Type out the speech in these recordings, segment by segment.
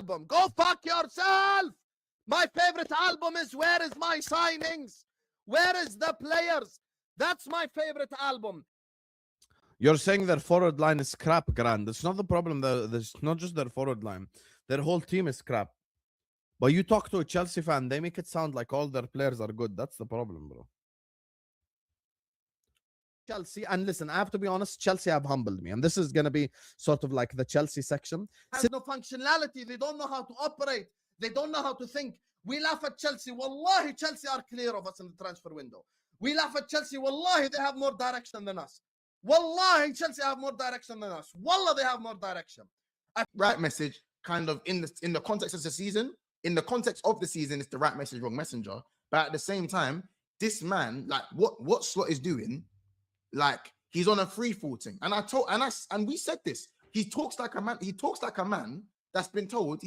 album. Go fuck yourself. My favorite album is Where Is My Signings? Where Is the Players? That's my favorite album. You're saying their forward line is crap, Grand. It's not the problem. There's not just their forward line. Their whole team is crap. But you talk to a Chelsea fan, they make it sound like all their players are good. That's the problem, bro. Chelsea, and listen, I have to be honest, Chelsea have humbled me. And this is going to be sort of like the Chelsea section. Has no functionality. They don't know how to operate. They don't know how to think. We laugh at Chelsea. Wallahi, Chelsea are clear of us in the transfer window. We laugh at Chelsea. Wallahi, they have more direction than us. Wallahi, Chelsea have more direction than us. Wallah, they have more direction. Right message, kind of in the context of the season. In the context of the season, it's the right message, wrong messenger. But at the same time, this man, like what Slot is doing, like he's on a free fall thing. And we said this. He talks like a man. He talks like a man that's been told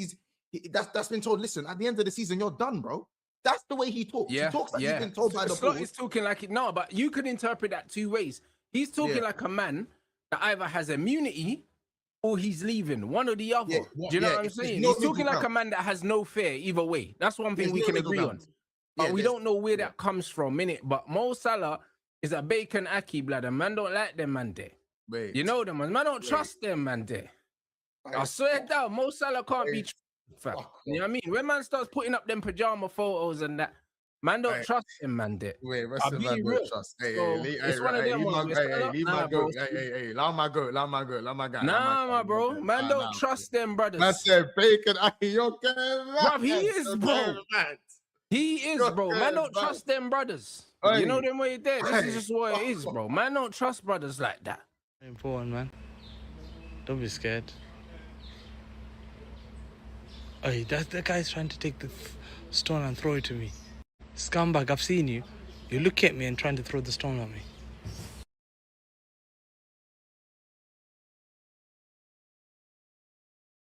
that's been told. Listen, at the end of the season, you're done, bro. That's the way he talks. Yeah, he talks like he's been told by the Slot board. is talking like it. No, but you could interpret that two ways. He's talking like a man that either has immunity or he's leaving, one or the other. Do you know what I'm saying? He's talking like a man that has no fear either way. That's one thing we can agree on. But we don't know where that comes from, innit? But Mo Salah is a bacon Aki, blood. And man don't like them, man, there. You know them, man. Man don't trust them, man, there. I swear down, Mo Salah can't be fam. You know what I mean? When man starts putting up them pajama photos and that, man don't trust him, man, there. Wait, rest of man don't trust. It's one of them ones. Leave my goat. Hey, allow my goat, allow my guy. Nah, my bro. Man don't trust them, brothers. I said bacon Aki, you're bruv, he is, bro. He is, bro. Man don't trust them brothers. You know them way there. This is just what it is, bro. Man don't trust brothers like that. Important, man. Don't be scared. Hey, that guy's trying to take the stone and throw it to me. Scumbag, I've seen you. You look at me and trying to throw the stone at me.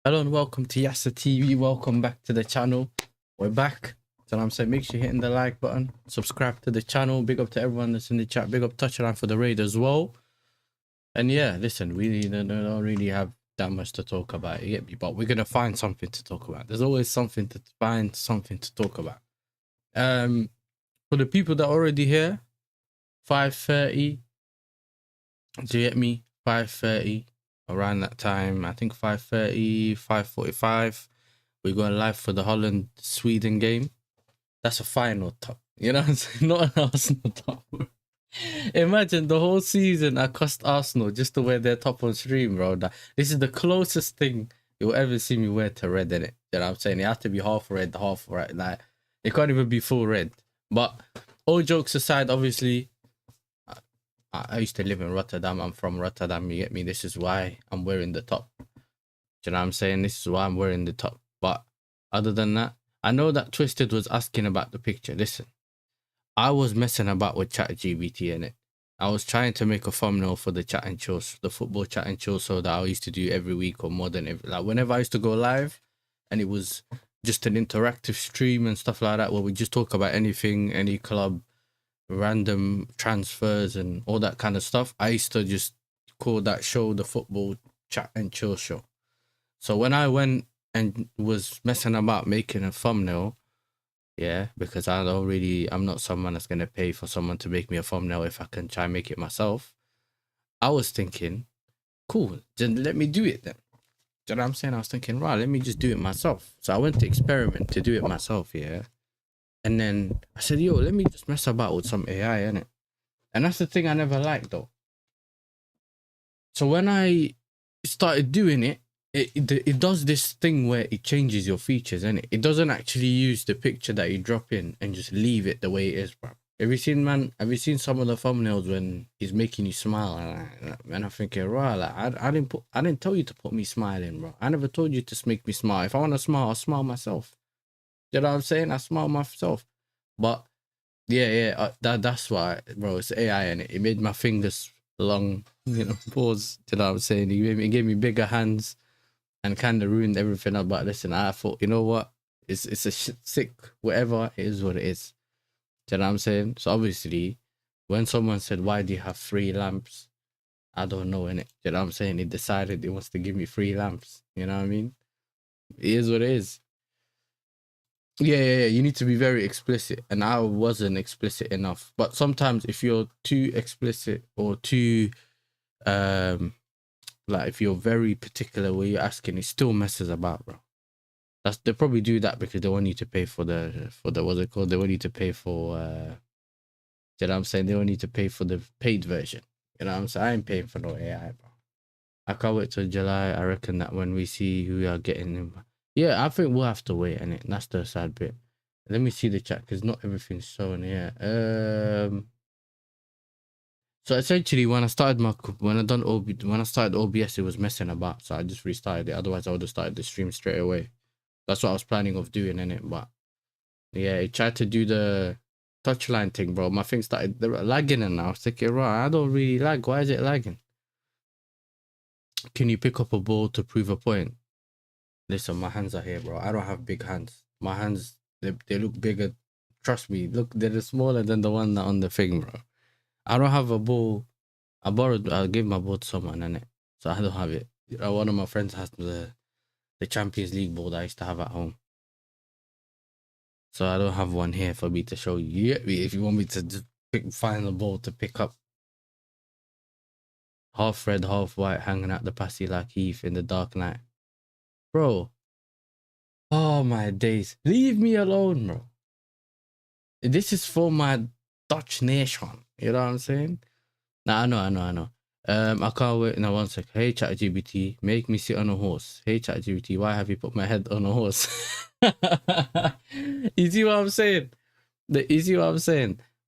Hello and welcome to Yasser TV. Welcome back to the channel. We're back. So I'm saying make sure you're hitting the like button, subscribe to the channel. Big up to everyone that's in the chat. Big up Touchline for the raid as well. And yeah, listen, we don't really have that much to talk about yet, but we're gonna find something to talk about. There's always something to talk about. For the people that are already here, 5:30. Do you get me? 5:30 around that time. I think 5:30, 5:45. We're going live for the Holland-Sweden game. That's a final top. You know what I'm saying? Not an Arsenal top. Imagine the whole season I cost Arsenal just to wear their top on stream, bro. This is the closest thing you'll ever see me wear to red, innit? You know what I'm saying? It has to be half red. Like, it can't even be full red. But all jokes aside, obviously, I used to live in Rotterdam. I'm from Rotterdam, you get me? This is why I'm wearing the top. Do you know what I'm saying? This is why I'm wearing the top. But other than that, I know that Twisted was asking about the picture. Listen, I was messing about with ChatGPT in it. I was trying to make a thumbnail for the chat and chill, the football chat and chill show that I used to do every week or more than every, like whenever I used to go live, and it was just an interactive stream and stuff like that where we just talk about anything, any club, random transfers and all that kind of stuff. I used to just call that show the football chat and chill show. So when I went and was messing about making a thumbnail, yeah, because I'm not someone that's going to pay for someone to make me a thumbnail if I can try and make it myself. I was thinking, cool, then let me do it then. Do you know what I'm saying? I was thinking, right, let me just do it myself. So I went to experiment to do it myself, yeah. And then I said, yo, let me just mess about with some AI, innit? And that's the thing I never liked, though. So when I started doing it, it does this thing where it changes your features, and it doesn't actually use the picture that you drop in and just leave it the way it is, bro. Have you seen some of the thumbnails when he's making you smile? And I'm thinking, right, like, I didn't tell you to put me smiling, bro. I never told you to make me smile. If I want to smile, I'll smile myself. You know what I'm saying? I smile myself. But yeah, that's why, bro. It's AI, and it made my fingers long, pause. You know what I'm saying? It gave me bigger hands. And kind of ruined everything up. But listen, I thought, you know what? It's a sick, whatever, it is what it is. Do you know what I'm saying? So obviously, when someone said, why do you have 3 lamps? I don't know, innit? Do you know what I'm saying? He decided he wants to give me 3 lamps. You know what I mean? It is what it is. Yeah. You need to be very explicit. And I wasn't explicit enough. But sometimes if you're too explicit or too... like if you're very particular where you're asking, it still messes about, bro. They probably do that because they want you to pay for the what's it called? They want you to pay for you know what I'm saying? They want you to pay for the paid version. You know what I'm saying? I ain't paying for no AI, bro. I can't wait till July. I reckon that when we see who we are getting in. Yeah, I think we'll have to wait, and that's the sad bit. Let me see the chat because not everything's shown here. So essentially, when I started OBS, it was messing about. So I just restarted it. Otherwise, I would have started the stream straight away. That's what I was planning of doing, innit? But yeah, it tried to do the touchline thing, bro. My thing started lagging, and I was thinking, right, I don't really lag. Why is it lagging? Can you pick up a ball to prove a point? Listen, my hands are here, bro. I don't have big hands. My hands, they look bigger. Trust me, look, they're smaller than the one on the thing, bro. I don't have a ball. I gave my ball to someone, innit? So I don't have it. One of my friends has the Champions League ball that I used to have at home. So I don't have one here for me to show you. If you want me to just find the ball to pick up. Half red, half white, hanging out the passy like Heath in the dark night. Bro. Oh my days. Leave me alone, bro. This is for my Dutch nation. You know what I'm saying? Nah, I know. I can't wait. Now, 1 sec. Hey, ChatGPT, make me sit on a horse. Hey, ChatGPT, why have you put my head on a horse? You see what I'm saying?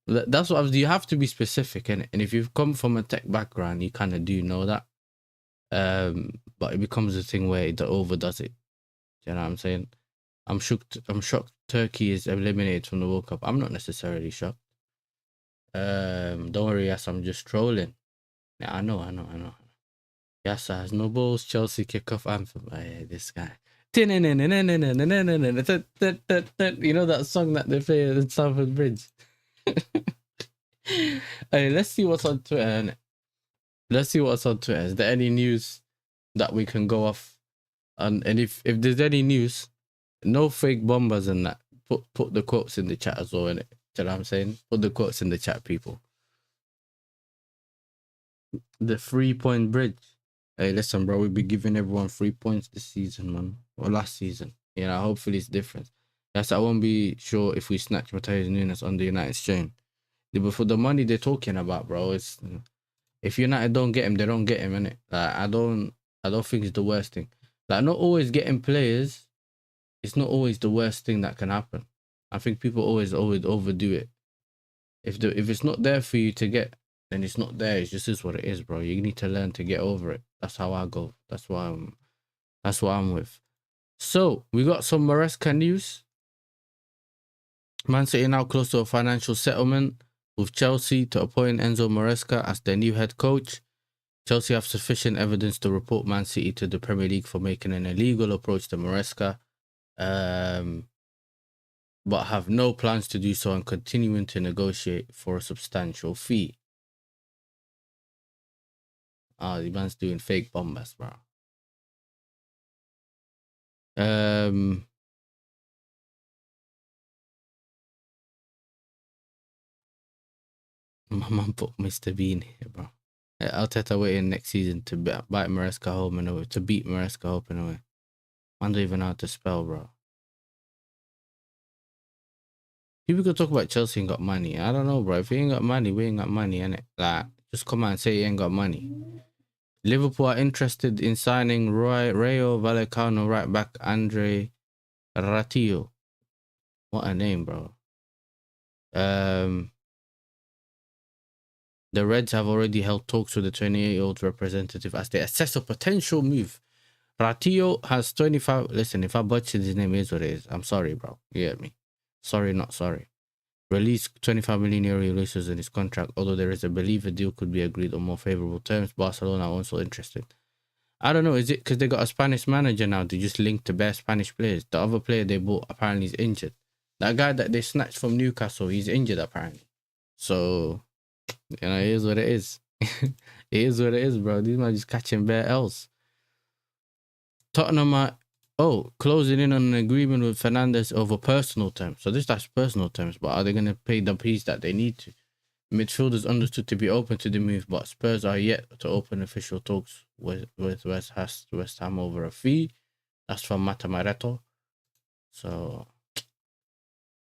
That's what you have to be specific, innit? And if you've come from a tech background, you kind of do know that. But it becomes a thing where it overdoes it. Do you know what I'm saying? I'm shocked Turkey is eliminated from the World Cup. I'm not necessarily shocked. Don't worry, yes, I'm just trolling. Yeah, I know. Yasser has no balls. Chelsea kickoff anthem. Hey, this guy. You know that song that they play at Stamford Bridge? Hey, let's see what's on Twitter. Is there any news that we can go off? And if there's any news, no fake bombers and that. Put the quotes in the chat as well, innit? Do you know what I'm saying? Put the quotes in the chat, people. The 3-point bridge. Hey, listen, bro. We'll be giving everyone 3 points this season, man. Or last season. You know, hopefully it's different. Yes, I won't be sure if we snatch Matheus Nunes on the United chain. But for the money they're talking about, bro, it's if United don't get him, they don't get him, innit? Like, I don't think it's the worst thing. Like, not always getting players. It's not always the worst thing that can happen. I think people always overdo it. If it's not there for you to get, then it's not there. It just is what it is, bro. You need to learn to get over it. That's how I go. That's what I'm with. So we got some Maresca news. Man City now close to a financial settlement with Chelsea to appoint Enzo Maresca as their new head coach. Chelsea have sufficient evidence to report Man City to the Premier League for making an illegal approach to Maresca, but have no plans to do so and continuing to negotiate for a substantial fee. The man's doing fake bombas, bro. My mum put Mr. Bean here, bro. Arteta waiting next season to bite Maresca home and away, to beat Maresca home and away. Man don't even know how to spell, bro. People could talk about Chelsea ain't got money. I don't know, bro. If we ain't got money, we ain't got money, innit? Like, just come out and say you ain't got money. Liverpool are interested in signing Rayo Vallecano right back Andre Ratillo. What a name, bro. The Reds have already held talks with the 28-year-old representative as they assess a potential move. Ratillo has 25... Listen, if I butchered his name, is what it is. I'm sorry, bro. You get me? Sorry, not sorry. Released 25 million euro releases in his contract, although there is a belief a deal could be agreed on more favorable terms. Barcelona are also interested. I don't know, is it because they got a Spanish manager now to just link to best Spanish players? The other player they bought apparently is injured. That guy that they snatched from Newcastle, he's injured apparently. So... You know, it is what it is. It is what it is, bro. These men just catching bare L's. Tottenham are closing in on an agreement with Fernandes over personal terms. So that's personal terms, but are they going to pay the piece that they need to? Midfielders understood to be open to the move, but Spurs are yet to open official talks with West Ham over a fee. That's from Matamaretto. So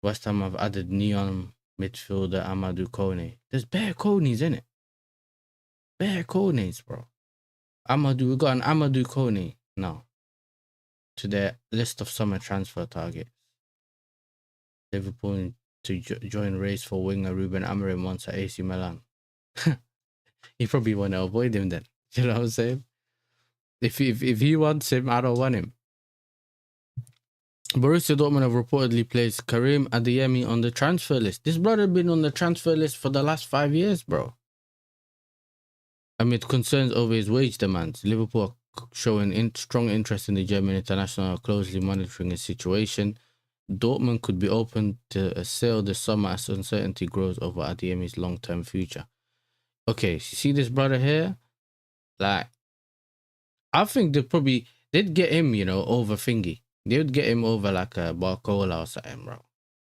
West Ham have added neon midfielder Amadou Kone. There's bare Kones in it. Bare Kones, bro. We got an Amadou Kone now to their list of summer transfer targets. Liverpool to join race for winger Ruben Amorim once at AC Milan. You probably want to avoid him then. You know what I'm saying? If he wants him, I don't want him. Borussia Dortmund have reportedly placed Karim Adeyemi on the transfer list. This brother been on the transfer list for the last 5 years, bro. Amid concerns over his wage demands, Liverpool are showing strong interest in the German international, closely monitoring his situation. Dortmund could be open to a sale this summer as uncertainty grows over Adeyemi's long-term future. Okay, you see this brother here? Like, I think they'd get him, you know, over Thingy. They would get him over like a Barcola or something, bro. Do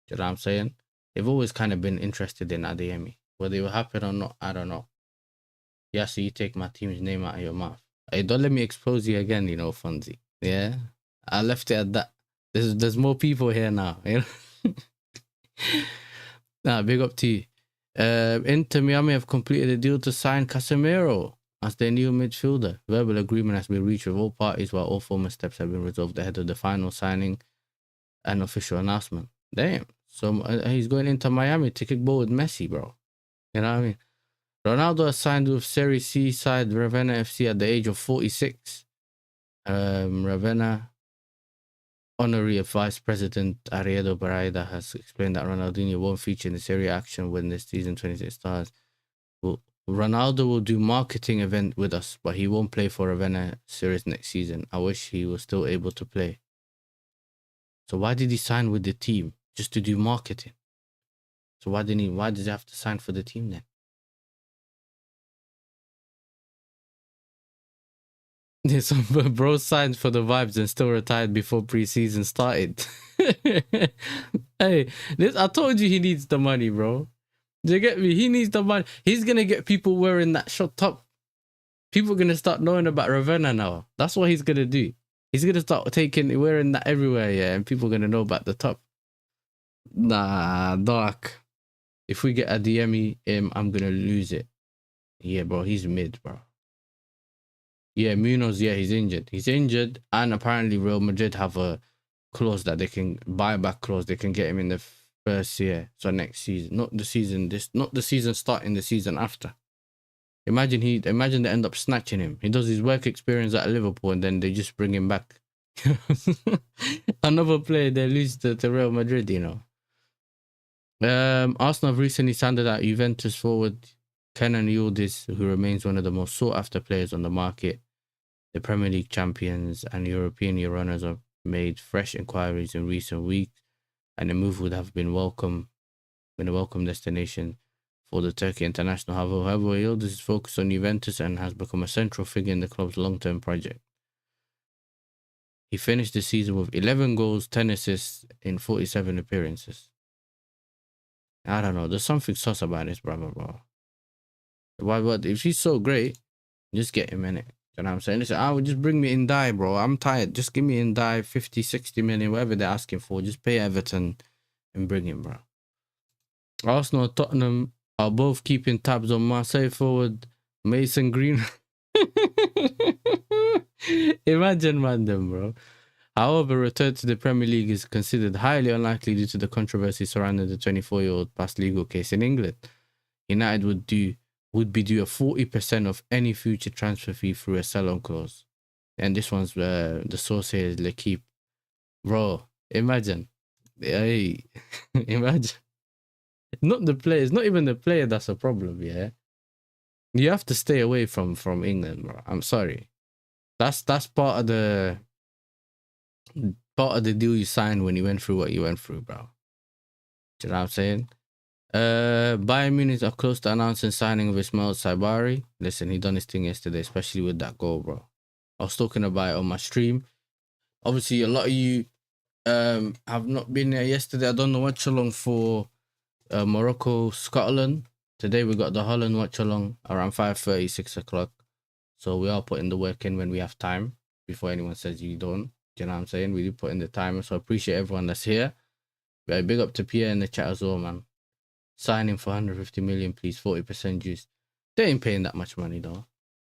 you know what I'm saying? They've always kind of been interested in Adeyemi. Whether they were happy or not, I don't know. Yeah, so you take my team's name out of your mouth. Hey, don't let me expose you again, you know, Fonzie. Yeah? I left it at that. There's more people here now, you know? Nah, big up to you. Inter Miami have completed a deal to sign Casemiro as their new midfielder. Verbal agreement has been reached with all parties while all formal steps have been resolved ahead of the final signing and official announcement. Damn. So he's going into Miami to kick ball with Messi, bro. You know what I mean? Ronaldo has signed with Serie C side Ravenna FC at the age of 46. Ravenna honorary vice president Ariedo Baraida has explained that Ronaldinho won't feature in the Serie action when the season 26 starts. Ronaldo will do marketing event with us, but he won't play for Ravenna series next season. I wish he was still able to play. So why did he sign with the team? Just to do marketing. So why does he have to sign for the team then? There's some bro signed for the vibes and still retired before preseason started. Hey, I told you he needs the money, bro. Do you get me? He needs the money. He's gonna get people wearing that short top. People are gonna start knowing about Ravenna now. That's what he's gonna do. He's gonna start wearing that everywhere, yeah, and people are gonna know about the top. Nah, dark. If we get a DM I'm gonna lose it. Yeah, bro, he's mid, bro. Yeah, Munoz, yeah, he's injured. He's injured, and apparently Real Madrid have a clause that they can buyback clause. They can get him in the first year, so next season, not the season starting, the season after. Imagine they end up snatching him. He does his work experience at Liverpool, and then they just bring him back. Another player they lose to Real Madrid, you know. Arsenal have recently signed out Juventus forward Kenan Yildiz, who remains one of the most sought-after players on the market. The Premier League champions and European year runners have made fresh inquiries in recent weeks, and the move would have been a welcome destination for the Turkey international. However, Yildiz is focused on Juventus and has become a central figure in the club's long-term project. He finished the season with 11 goals, 10 assists in 47 appearances. I don't know. There's something sus about this brother, bro. Why? But if he's so great, just get him in it. You know what I'm saying? Listen, I would just bring me in die, bro. I'm tired. Just give me in die 50, 60 million, whatever they're asking for. Just pay Everton and bring him, bro. Arsenal and Tottenham are both keeping tabs on Marseille forward Mason Green. Imagine them, bro. However, return to the Premier League is considered highly unlikely due to the controversy surrounding the 24-year-old past legal case in England. United would be due a 40% of any future transfer fee through a sell-on clause. And this one's the source here is L'Equipe. Bro, imagine. Hey, imagine. Not the players, not even the player that's a problem, yeah? You have to stay away from England, bro. I'm sorry. That's part of the deal you signed when you went through what you went through, bro. Do you know what I'm saying? Bayern Munich are close to announcing signing of Ismail Saibari. Listen, he done his thing yesterday, especially with that goal, bro. I was talking about it on my stream. Obviously, a lot of you have not been there yesterday. I done the watch along for Morocco, Scotland. Today we got the Holland watch along around 5:30, 6 o'clock. So we are putting the work in when we have time. Before anyone says you don't. Do you know what I'm saying? We do put in the time. So I appreciate everyone that's here. Big up to Pierre in the chat as well, man. Signing for 150 million, please. 40% juice. They ain't paying that much money, though. Do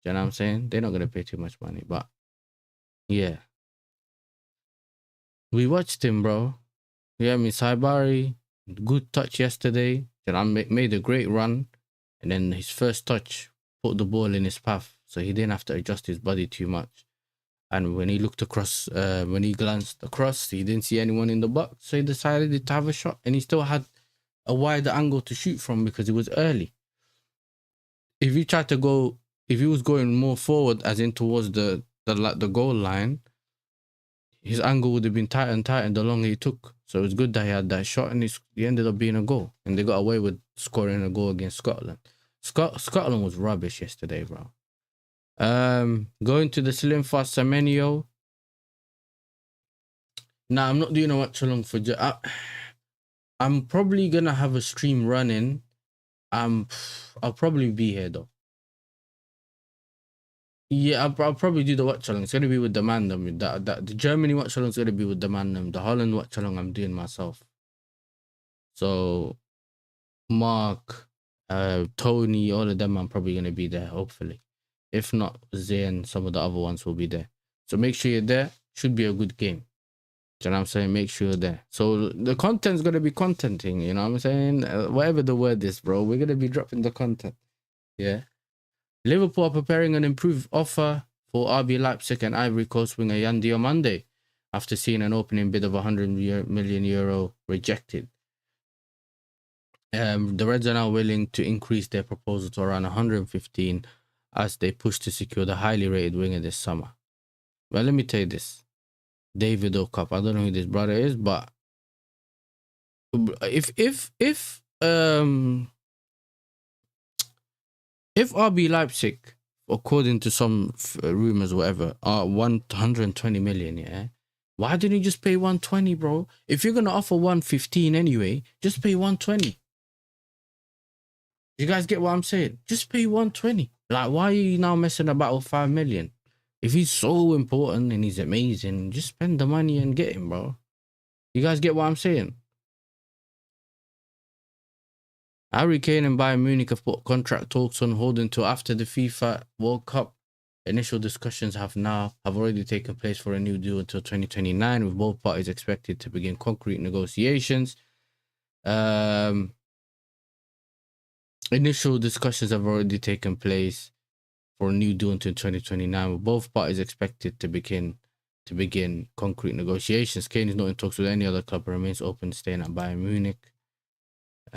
you know what I'm saying? They're not going to pay too much money. But, yeah. We watched him, bro. Yeah, I mean, Saibari, good touch yesterday. Made a great run. And then his first touch put the ball in his path. So he didn't have to adjust his body too much. And when he looked across, when he glanced across, he didn't see anyone in the box. So he decided to have a shot. And he still had a wider angle to shoot from because it was early. If he tried to go, if he was going more forward, as in towards the goal line, his angle would have been tighter and tighter the longer he took. So it was good that he had that shot, and he ended up being a goal. And they got away with scoring a goal against Scotland. Scotland was rubbish yesterday, bro. Going to the Slim Fast Semenyo. Nah, I'm not doing a watch along for. I'm probably gonna have a stream running. I'll probably be here though. Yeah, I'll probably do the watch along. It's gonna be with the Mandem. The Germany watch along is gonna be with the Mandem. The Holland watch along I'm doing myself. So Mark, Tony, all of them I'm probably gonna be there, hopefully. If not, Zay and some of the other ones will be there. So make sure you're there. Should be a good game. Do you know what I'm saying? Make sure you're there. So the content's going to be contenting, you know what I'm saying? Whatever the word is, bro, we're going to be dropping the content. Yeah. Liverpool are preparing an improved offer for RB Leipzig and Ivory Coast winger Yan Diomande after seeing an opening bid of €100 million rejected. The Reds are now willing to increase their proposal to around 115 as they push to secure the highly rated winger this summer. Well, let me tell you this. David O'Cup. I don't know who this brother is, but if RB Leipzig, according to some rumors, whatever, are 120 million, yeah, why didn't you just pay 120, bro? If you're gonna offer 115 anyway, just pay 120. You guys get what I'm saying? Just pay 120. Like, why are you now messing about with 5 million? If he's so important and he's amazing, just spend the money and get him, bro. You guys get what I'm saying? Harry Kane and Bayern Munich have put contract talks on hold until after the FIFA World Cup. Initial discussions have already taken place for a new deal until 2029, with both parties expected to begin concrete negotiations. Initial discussions have already taken place for a new deal until 2029, with both parties expected to begin concrete negotiations. Kane is not in talks with any other club, but remains open to staying at Bayern Munich.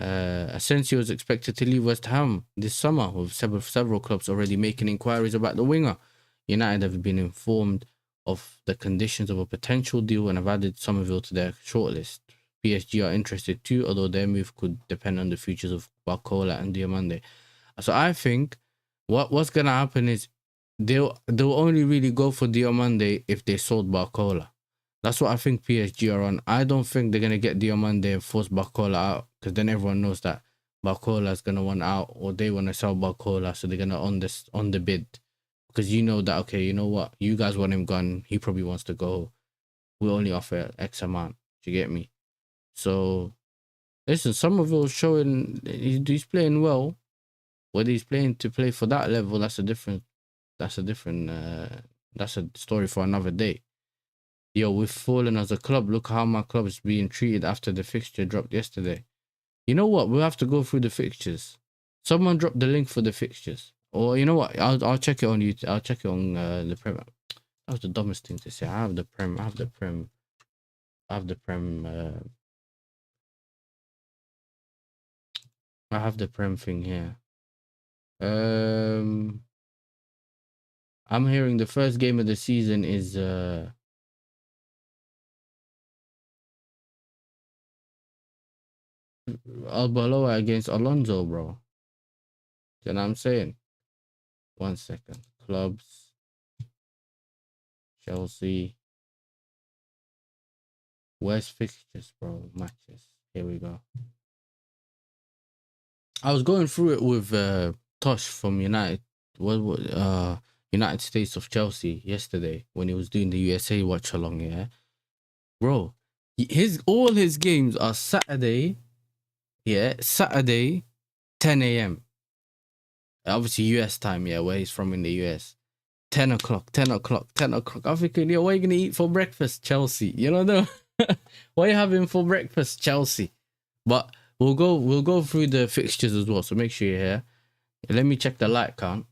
Asensio is expected to leave West Ham this summer, with several clubs already making inquiries about the winger. United have been informed of the conditions of a potential deal and have added Somerville to their shortlist. PSG are interested too, although their move could depend on the futures of Barcola and Diomande. So I think what's gonna happen is they'll only really go for Diomande if they sold Barcola. That's what I think PSG are on. I don't think they're gonna get Diomande and force Barcola out, because then everyone knows that Barcola is gonna want out, or they want to sell Barcola, so they're gonna on the bid, because you know that, okay, you know what, you guys want him gone, he probably wants to go, we only offer X amount. Do you get me? So listen, Somerville's showing he's playing well. Whether he's playing to play for that level, that's a story for another day. Yo, we've fallen as a club. Look how my club is being treated after the fixture dropped yesterday. You know what? We'll have to go through the fixtures. Someone drop the link for the fixtures. Or you know what? I'll check it on YouTube. I'll check it on the Prem. That was the dumbest thing to say. I have the Prem. I have the Prem thing here. I'm hearing the first game of the season is Albaloa against Alonso, bro. You know what I'm saying? 1 second. Clubs. Chelsea. Where's fixtures, bro? Matches. Here we go. I was going through it with Tosh from United. United States of Chelsea yesterday when he was doing the USA watch along. Yeah, bro. All his games are Saturday. Yeah, Saturday, 10 a.m. Obviously US time. Yeah, where he's from in the US. 10 o'clock. I'm thinking, yo, what are you gonna eat for breakfast, Chelsea? You know, what are you having for breakfast, Chelsea? But we'll go through the fixtures as well. So make sure you're here. Let me check the like count.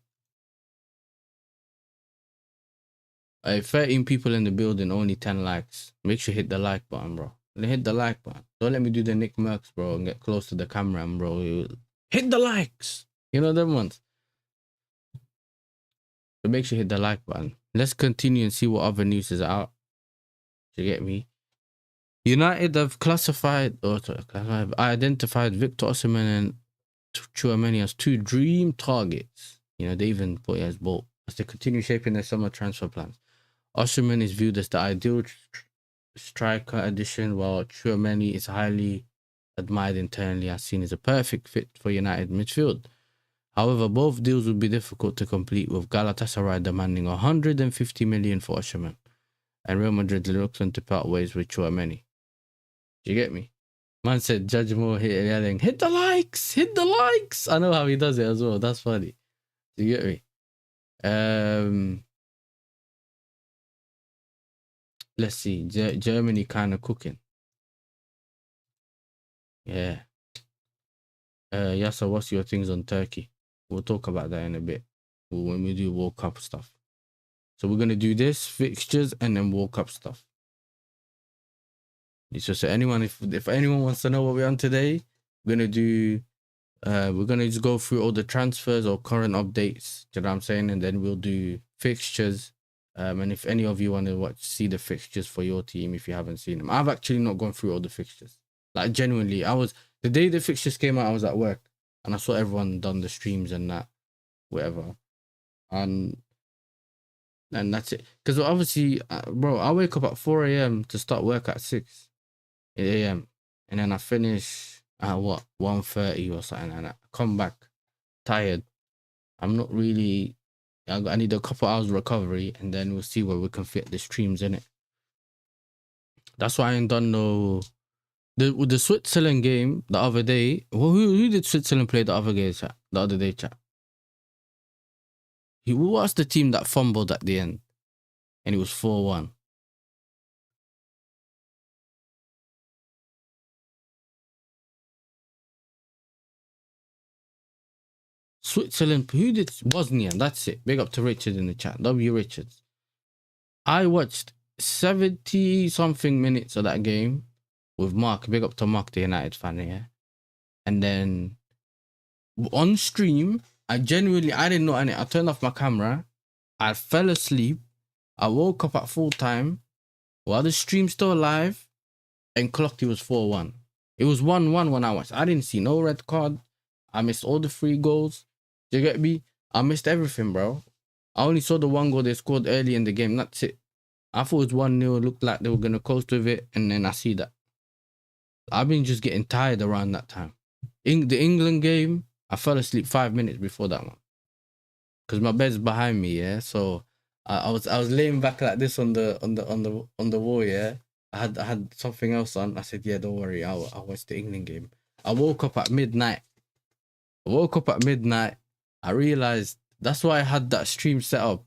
13 people in the building, only 10 likes. Make sure you hit the like button, bro. Hit the like button. Don't let me do the Nick Merckx, bro, and get close to the camera, bro. Hit the likes. You know them ones. So make sure you hit the like button. Let's continue and see what other news is out. Do you get me? United have identified Victor Osimhen and Tchouameni as two dream targets. You know, they even put it as both as they continue shaping their summer transfer plans. Osimhen is viewed as the ideal striker addition, while Tchouameni is highly admired internally and seen as a perfect fit for United midfield. However, both deals would be difficult to complete, with Galatasaray demanding 150 million for Osimhen and Real Madrid reluctant to part ways with Tchouameni. Do you get me? Man said, Judge Moore here yelling, hit the likes, hit the likes. I know how he does it as well. That's funny. Do you get me? Let's see. Germany kind of cooking. Yeah. Yasser, what's your things on Turkey? We'll talk about that in a bit when we do World Cup stuff. So we're going to do this, fixtures, and then World Cup stuff. So anyone, if anyone wants to know what we're on today, we're going to just go through all the transfers or current updates. Do you know what I'm saying? And then we'll do fixtures. And if any of you want to see the fixtures for your team, if you haven't seen them, I've actually not gone through all the fixtures. Like genuinely, the day the fixtures came out, I was at work and I saw everyone done the streams and that, whatever, and that's it. Because obviously, bro, I wake up at 4 a.m. to start work at 6 a.m. and then I finish at 1:30 or something, and I come back tired. I'm not really. I need a couple hours recovery, and then we'll see where we can fit the streams in it. That's why I ain't done no. The Switzerland game the other day. Who did Switzerland play the other day, chat? The other day, chat. Who was the team that fumbled at the end, and it was 4-1? Switzerland, who did Bosnia? That's it. Big up to Richard in the chat. W. Richards. I watched 70 something minutes of that game with Mark. Big up to Mark, the United fan here. And then on stream, I didn't know any. I turned off my camera. I fell asleep. I woke up at full time while the stream's still live, and clocked it was 4-1. It was 1-1 when I watched. I didn't see no red card. I missed all the free goals. Do you get me? I missed everything, bro. I only saw the one goal they scored early in the game. That's it. I thought it was 1-0. It looked like they were going to coast with it. And then I see that. I've been just getting tired around that time. In the England game, I fell asleep 5 minutes before that one. Because my bed's behind me, yeah. So I was laying back like this on the wall, yeah. I had something else on. I said, yeah, don't worry. I'll watch the England game. I woke up at midnight. I realized that's why I had that stream set up.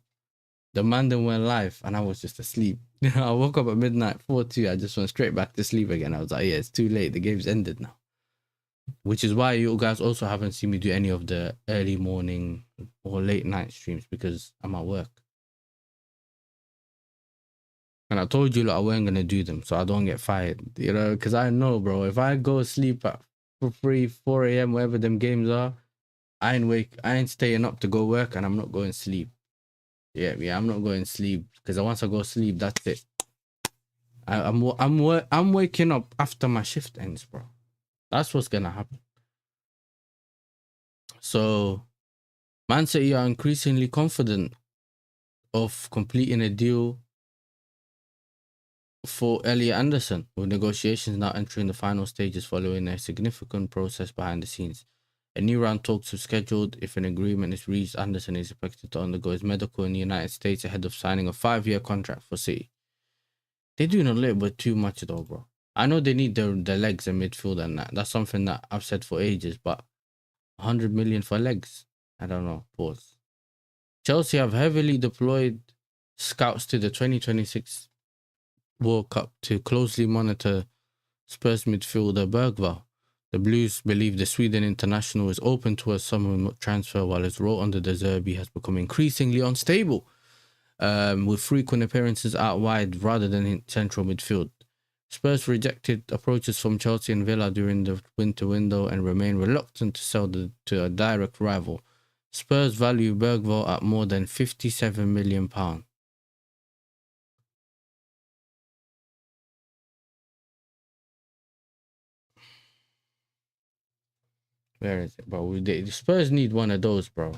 The man then went live and I was just asleep. I woke up at midnight, 4-2. I just went straight back to sleep again. I was like, yeah, it's too late. The game's ended now. Which is why you guys also haven't seen me do any of the early morning or late night streams, because I'm at work. And I told you, like, I wasn't going to do them so I don't get fired. You know, because I know, bro, if I go sleep at 4 a.m., wherever them games are, I ain't staying up to go work, and I'm not going to sleep. Yeah, I'm not going to sleep, because once I go sleep, that's it. I'm waking up after my shift ends, bro. That's what's gonna happen. So, Man City are increasingly confident of completing a deal for Elliot Anderson, with negotiations now entering the final stages following a significant process behind the scenes. A new round talks are scheduled. If an agreement is reached, Anderson is expected to undergo his medical in the United States ahead of signing a 5-year contract for City. They're doing a little bit too much though, bro. I know they need the legs in midfield and that. That's something that I've said for ages, but 100 million for legs? I don't know. Pause. Chelsea have heavily deployed scouts to the 2026 World Cup to closely monitor Spurs midfielder Bergvall. The Blues believe the Sweden international is open to a summer transfer, while his role under De Zerbi has become increasingly unstable, with frequent appearances out wide rather than in central midfield. Spurs rejected approaches from Chelsea and Villa during the winter window and remain reluctant to sell to a direct rival. Spurs value Bergvall at more than £57 million. Where is it, bro? The Spurs need one of those, bro.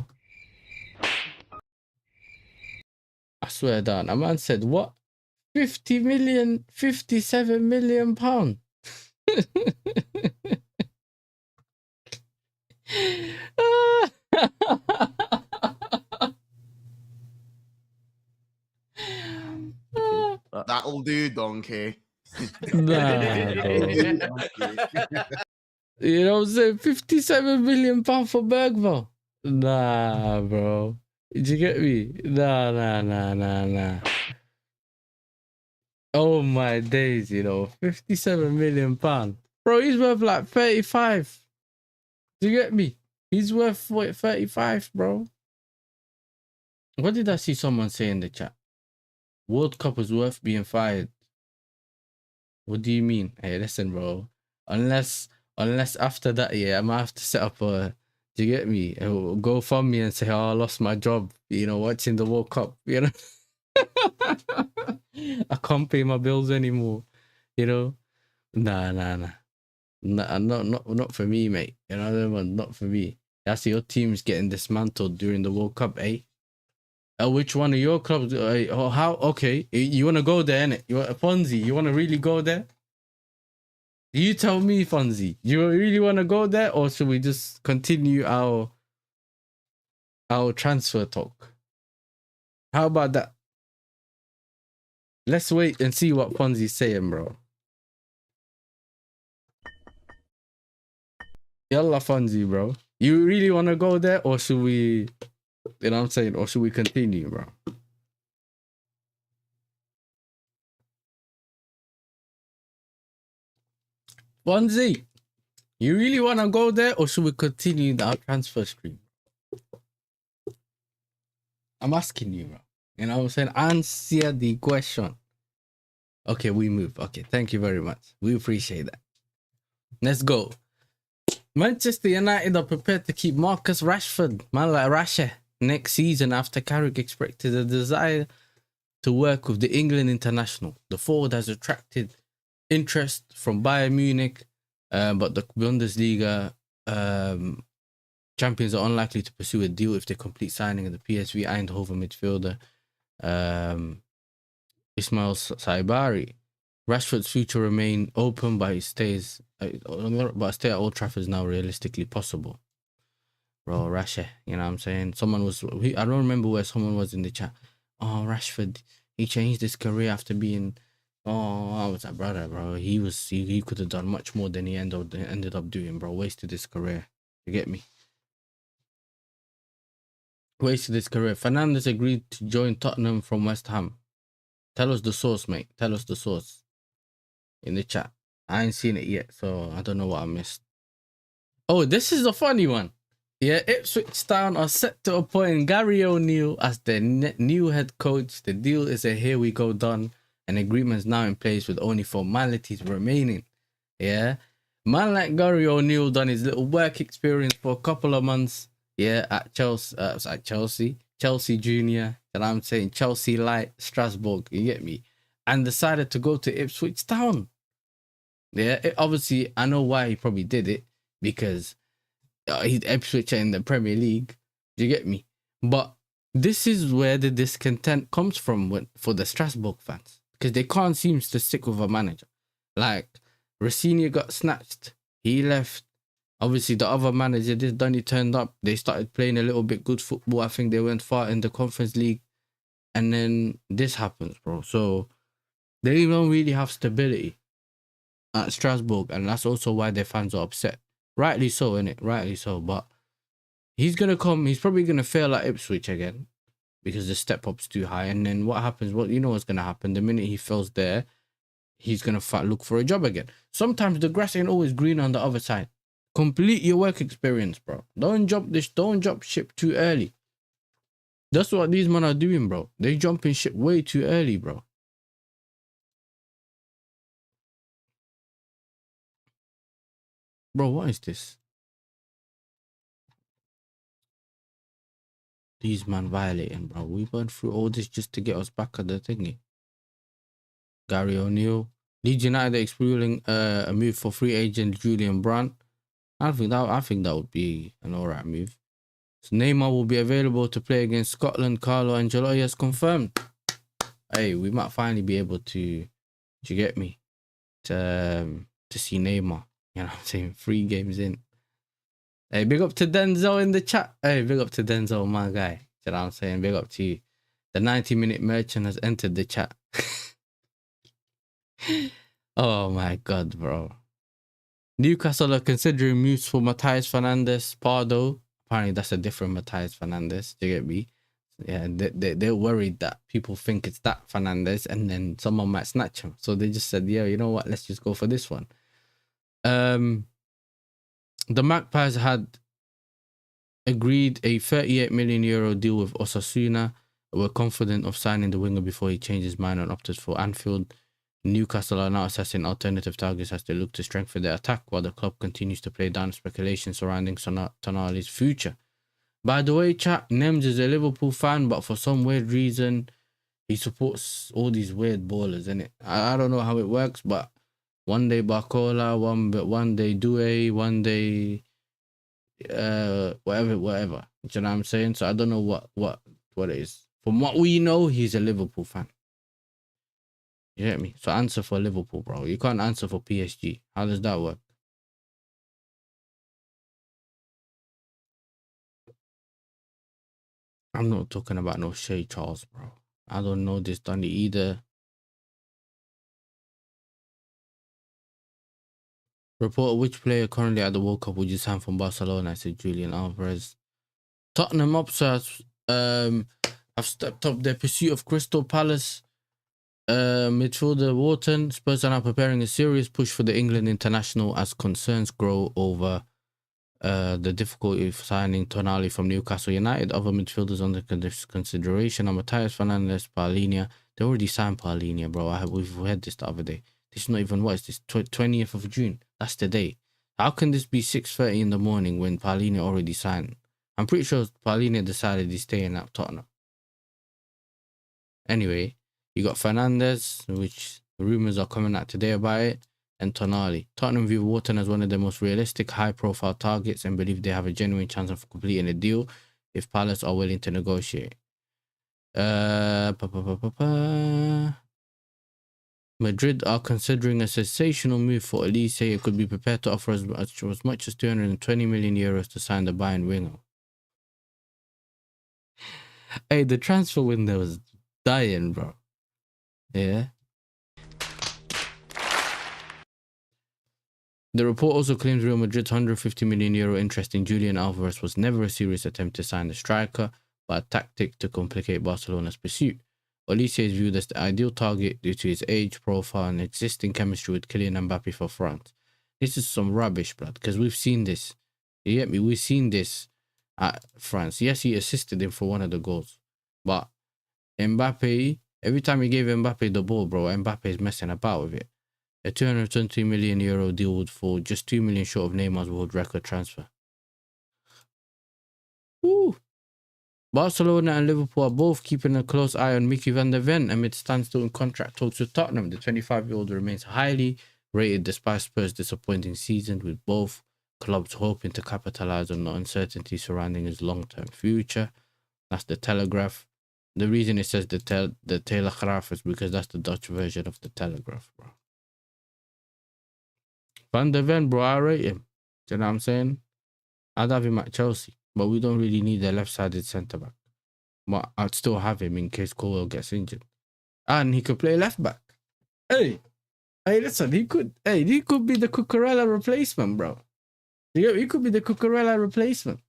I swear down. A man said, what? 50 million, 57 million pound. That'll do, donkey. Nah, bro. You know what I'm saying? 57 million pound for Bergvall. Nah, bro. Did you get me? Nah. Oh my days, you know. 57 million pound. Bro, he's worth like 35. Do you get me? He's worth 35, bro. What did I see someone say in the chat? World Cup is worth being fired. What do you mean? Hey, listen, bro. Unless after that, yeah, I might have to set up a, do you get me? Go fund me and say, oh, I lost my job, you know, watching the World Cup, you know. I can't pay my bills anymore, you know. Nah, not for me, mate. You know, not for me. That's your team's getting dismantled during the World Cup, eh? Which one of your clubs? How? Okay, you want to go there, innit? You want Fonzie? You want to really go there? You tell me, Fonzie. You really want to go there, or should we just continue our transfer talk? How about that? Let's wait and see what Fonzie's saying, bro. Yalla, Fonzie, bro. You really want to go there, or should we? You know what I'm saying? Or should we continue, bro? Fonzie, you really want to go there, or should we continue our transfer stream? I'm asking you, bro. You know what I'm saying? Answer the question. Okay, we move. Okay, thank you very much. We appreciate that. Let's go. Manchester United are prepared to keep Marcus Rashford, man like Rasha, next season after Carrick expressed a desire to work with the England international. The forward has attracted interest from Bayern Munich, but the Bundesliga champions are unlikely to pursue a deal if they complete signing of the PSV Eindhoven midfielder Ismail Saibari. Rashford's future remain open, but stay at Old Trafford is now realistically possible. Bro, Rasha, you know what I'm saying? I don't remember where someone was in the chat. Oh, Rashford, he changed his career after being. Oh, I was like, brother, bro. He could have done much more than he ended up doing, bro. Wasted his career. You get me? Wasted his career. Fernandes agreed to join Tottenham from West Ham. Tell us the source, mate. Tell us the source in the chat. I ain't seen it yet, so I don't know what I missed. Oh, this is a funny one. Yeah, Ipswich Town are set to appoint Gary O'Neill as their new head coach. The deal is a here we go done. An agreement is now in place with only formalities remaining. Yeah, man like Gary O'Neill done his little work experience for a couple of months. Yeah, at Chelsea Junior, and I'm saying Chelsea Light, Strasbourg. You get me? And decided to go to Ipswich Town. Yeah, obviously I know why he probably did it, because he's Ipswich in the Premier League. Do you get me? But this is where the discontent comes from for the Strasbourg fans, because they can't seem to stick with a manager. Like, Rossini got snatched. He left. Obviously, the other manager, this Dunny, turned up. They started playing a little bit good football. I think they went far in the Conference League. And then this happens, bro. So they don't really have stability at Strasbourg. And that's also why their fans are upset. Rightly so, innit? Rightly so. But he's going to come. He's probably going to fail at Ipswich again, because the step up's too high. And then what happens? Well, you know what's going to happen. The minute he fails there, he's going to look for a job again. Sometimes the grass ain't always green on the other side. Complete your work experience, bro. Don't jump ship too early. That's what these men are doing, bro. They jumping ship way too early, bro. Bro, what is this? These man violating, bro. We went through all this just to get us back at the thingy. Gary O'Neill. Leeds United exploring a move for free agent Julian Brandt. I think that would be an alright move. So Neymar will be available to play against Scotland. Carlo Ancelotti has confirmed. Hey, we might finally be able to get me? To see Neymar. You know what I'm saying? 3 games in. Hey, big up to Denzel in the chat. Hey, big up to Denzel, my guy. You know what I'm saying? Big up to you. The 90-minute merchant has entered the chat. Oh my God, bro. Newcastle are considering moves for Matthias Fernandes, Pardo. Apparently that's a different Matthias Fernandes. Do you get me? Yeah, they're worried that people think it's that Fernandes and then someone might snatch him. So they just said, yeah, you know what? Let's just go for this one. The Magpies had agreed a €38 million deal with Osasuna. Were confident of signing the winger before he changed his mind and opted for Anfield. Newcastle are now assessing alternative targets as they look to strengthen their attack, while the club continues to play down speculation surrounding Tonali's future. By the way, chat, Nems is a Liverpool fan, but for some weird reason, he supports all these weird ballers, innit? I don't know how it works, but one day Barcola, one day Doué, one day whatever. Do you know what I'm saying? So I don't know what it is. From what we know, he's a Liverpool fan. You get me? So answer for Liverpool, bro. You can't answer for PSG. How does that work? I'm not talking about no Shay Charles, bro. I don't know this Dunny either. Report which player currently at the World Cup would you sign from Barcelona? I said Julian Alvarez. Tottenham upstarts have stepped up their pursuit of Crystal Palace midfielder Wharton. Spurs are now preparing a serious push for the England international as concerns grow over the difficulty of signing Tonali from Newcastle United. Other midfielders under consideration are Matthias Fernandes, Paulinho. They already signed Paulinho, bro. We've heard this the other day. This is not even, what is this, 20th of June? That's the day. How can this be 6:30 in the morning when Paulinho already signed? I'm pretty sure Paulinho decided he's staying at Tottenham. Anyway, you got Fernandez, which rumours are coming out today about it, and Tonali. Tottenham view Wharton as one of the most realistic, high-profile targets and believe they have a genuine chance of completing a deal if Palace are willing to negotiate. Madrid are considering a sensational move for Elise. It could be prepared to offer as much as 220 million euros to sign the Bayern winger. Hey, the transfer window is dying, bro. Yeah. The report also claims Real Madrid's 150 million euro interest in Julian Alvarez was never a serious attempt to sign the striker, but a tactic to complicate Barcelona's pursuit. Olise is viewed as the ideal target due to his age profile and existing chemistry with Kylian Mbappe for France. This is some rubbish, blood, because we've seen this. You get me? We've seen this at France. Yes, he assisted him for one of the goals, but Mbappe, every time he gave Mbappe the ball, bro, Mbappe is messing about with it. A 220 million euro deal would fall just 2 million short of Neymar's world record transfer. Woo! Barcelona and Liverpool are both keeping a close eye on Mickey van der Ven amid standstill in contract talks with Tottenham. The 25-year-old remains highly rated despite Spurs' disappointing season, with both clubs hoping to capitalise on the uncertainty surrounding his long-term future. That's the Telegraph. The reason it says the Telegraph is because that's the Dutch version of the Telegraph, bro. Van der Ven, bro, I rate him. Do you know what I'm saying? I'd have him at Chelsea, but we don't really need a left-sided centre-back. But I'd still have him in case Colwell gets injured. And he could play left-back. Hey, listen, he could be the Cucurella replacement, bro. He could be the Cucurella replacement.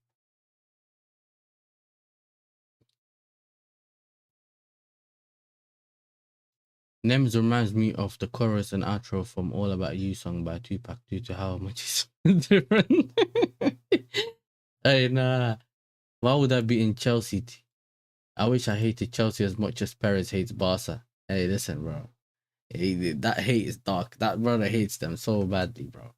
Nems reminds me of the chorus and outro from All About You song by Tupac due to how much it's different. Hey, nah. Why would I be in Chelsea? I wish I hated Chelsea as much as Perez hates Barca. Hey, listen, bro. Hey, that hate is dark. That brother hates them so badly, bro.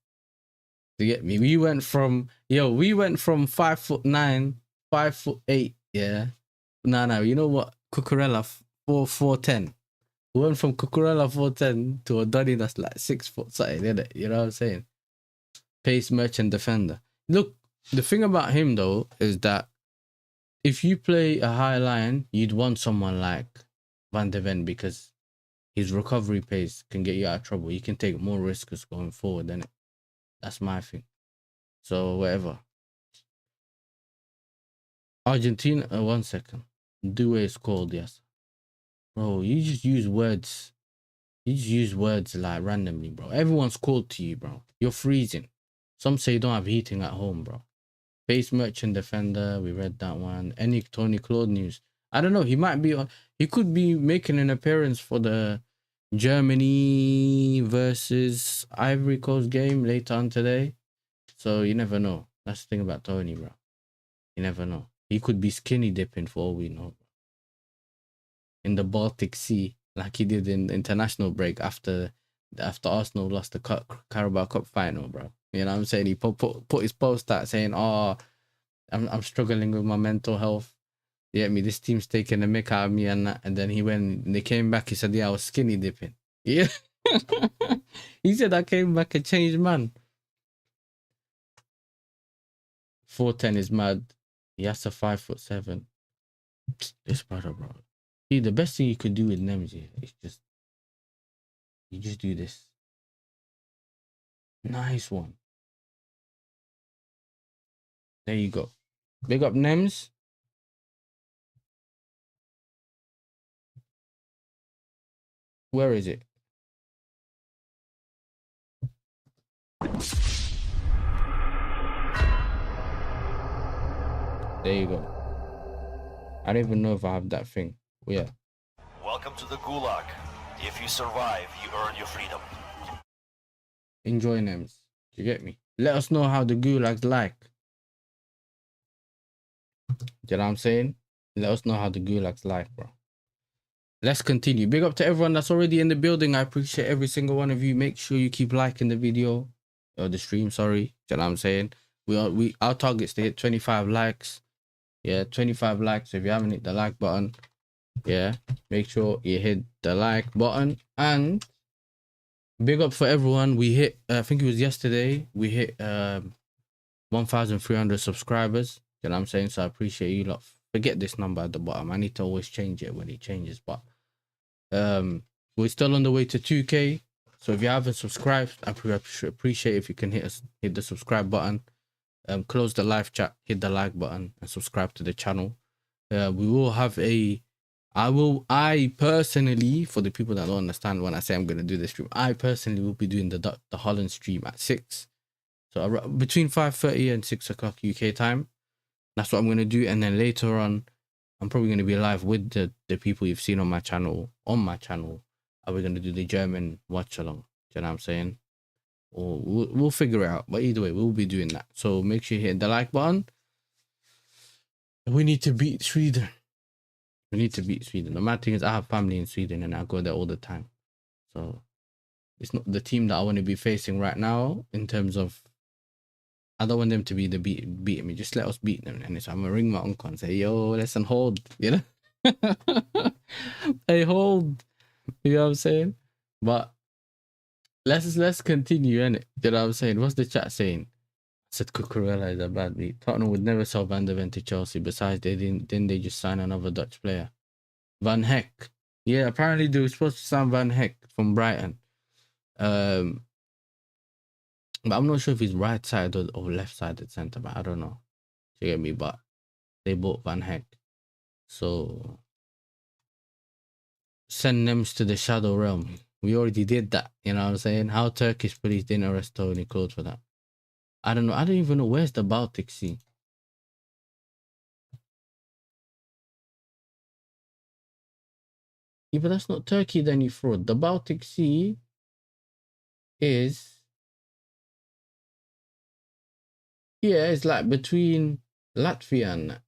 You get me? We went from 5'9", 5'8", yeah. Nah, you know what? Cucurella 4'10". We went from Cucurella 4'10" to a Donny that's like 6 foot something, innit? You know what I'm saying? Pace, merchant, defender. Look, the thing about him though is that if you play a high line, you'd want someone like Van der Ven because his recovery pace can get you out of trouble. You can take more risks going forward, innit? That's my thing. So whatever. Argentina, 1 second. Due is called, yes. Bro, you just use words. You just use words like randomly, bro. Everyone's called to you, bro. You're freezing. Some say you don't have heating at home, bro. Base merchant defender. We read that one. Any Tony Claude news? I don't know. He might be on. He could be making an appearance for the Germany versus Ivory Coast game later on today. So you never know. That's the thing about Tony, bro. You never know. He could be skinny dipping for all we know. In the Baltic Sea, like he did in the international break after Arsenal lost the Carabao Cup final, bro. You know what I'm saying? He put his post out saying, "Oh, I'm struggling with my mental health. You get me? This team's taking the mick out of me," and that. And then when they came back, he said, "Yeah, I was skinny dipping." Yeah, he said, "I came back a changed man." 4'10" is mad. Yasser 5'7". This brother, bro. See, the best thing you could do with Nemzi is you just do this. Nice one. There you go. Big up Nems. Where is it? There you go. I don't even know if I have that thing. Yeah. Welcome to the Gulag. If you survive, you earn your freedom. Enjoy Nems. You get me? Let us know how the Gulag's like. Do you know what I'm saying? Let us know how the Gulag's like, bro. Let's continue. Big up to everyone that's already in the building. I appreciate every single one of you. Make sure you keep liking the video. or the stream, sorry. Do you know what I'm saying? Our target's to hit 25 likes. Yeah, 25 likes. So if you haven't hit the like button, yeah, make sure you hit the like button. And big up for everyone. We hit, I think it was yesterday, we hit 1,300 subscribers. You know what I'm saying? So I appreciate you lot. Forget this number at the bottom. I need to always change it when it changes. But we're still on the way to 2K. So if you haven't subscribed, I appreciate if you can hit the subscribe button. Close the live chat, hit the like button, and subscribe to the channel. We will have I personally, for the people that don't understand when I say I'm going to do this stream, I personally will be doing the Holland stream at 6. So between 5:30 and 6 o'clock UK time. That's what I'm going to do. And then later on, I'm probably going to be live with the people you've seen on my channel. And we're going to do the German watch along. Do you know what I'm saying? Or we'll figure it out. But either way, we'll be doing that. So make sure you hit the like button. We need to beat Sweden. The mad thing is I have family in Sweden and I go there all the time. So it's not the team that I want to be facing right now in terms of, I don't want them to be beating me. Just let us beat them. And so I'm going to ring my uncle and say, yo, listen, hold. You know? Hey, hold. You know what I'm saying? But let's continue, innit? You know what I'm saying? What's the chat saying? I said Cucurella is a bad beat. Tottenham would never sell Van der Ven to Chelsea. Besides, didn't they just sign another Dutch player? Van Heck. Yeah, apparently they were supposed to sign Van Heck from Brighton. But I'm not sure if he's right side or left sided centre back. I don't know. You get me? But they bought Van Heck. So send Nems to the Shadow Realm. We already did that. You know what I'm saying? How Turkish police didn't arrest Tony Kroos for that. I don't know. I don't even know where's the Baltic Sea. Yeah, but that's not Turkey then, you fraud. The Baltic Sea is... Yeah, it's like between Latvia and that.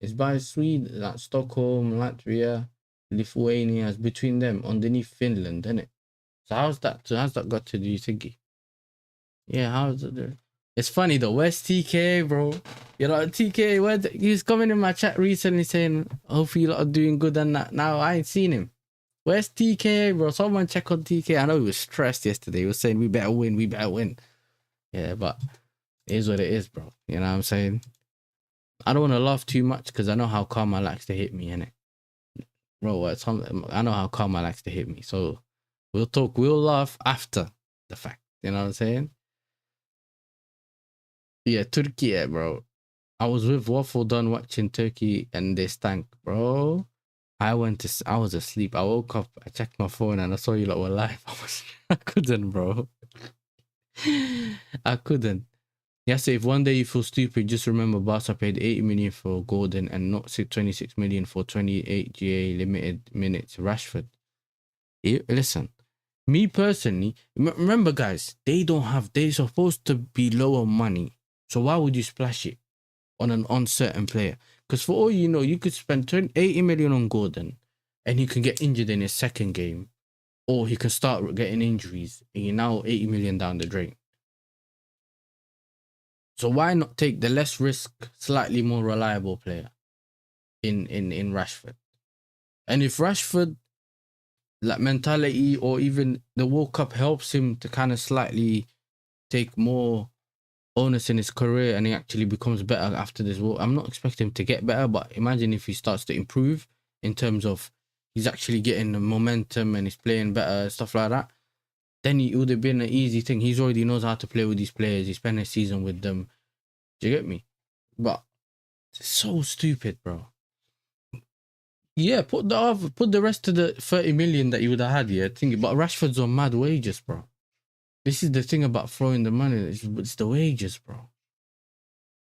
It's by Sweden, like Stockholm, Latvia, Lithuania. It's between them, underneath Finland, isn't it? So how's that got to do, thingy? Yeah, how's it there? It's funny though. Where's TK, bro? You know, TK, he's coming in my chat recently saying, hopefully you lot are doing good and that. Now I ain't seen him. Where's TK, bro? Someone check on TK. I know he was stressed yesterday. He was saying, we better win. Yeah, but it is what it is, bro. You know what I'm saying? I don't want to laugh too much because I know how karma likes to hit me, innit? Bro, I know how karma likes to hit me. So we'll laugh after the fact. You know what I'm saying? Yeah, Turkey, bro. I was with Waffle done watching Turkey and they stank, bro. I was asleep. I woke up, I checked my phone and I saw you lot were live. I couldn't, bro. I couldn't. Yasser, if one day you feel stupid, just remember Barca paid 80 million for Gordon and not 26 million for 28 GA limited minutes. Rashford. Listen, me personally, remember guys, they're supposed to be lower money. So why would you splash it on an uncertain player? Because for all you know, you could spend 80 million on Gordon and he can get injured in his second game, or he can start getting injuries and you're now 80 million down the drain. So why not take the less risk, slightly more reliable player in Rashford? And if Rashford, like mentality or even the World Cup helps him to kind of slightly take more onus in his career and he actually becomes better after this World, I'm not expecting him to get better, but imagine if he starts to improve in terms of he's actually getting the momentum and he's playing better, stuff like that, then it would have been an easy thing. He's already knows how to play with these players. He spent a season with them. Do you get me? But it's so stupid, bro. Yeah, put the rest of the 30 million that you would have had, yeah, thinking, but Rashford's on mad wages, bro. This is the thing about throwing the money. It's the wages, bro.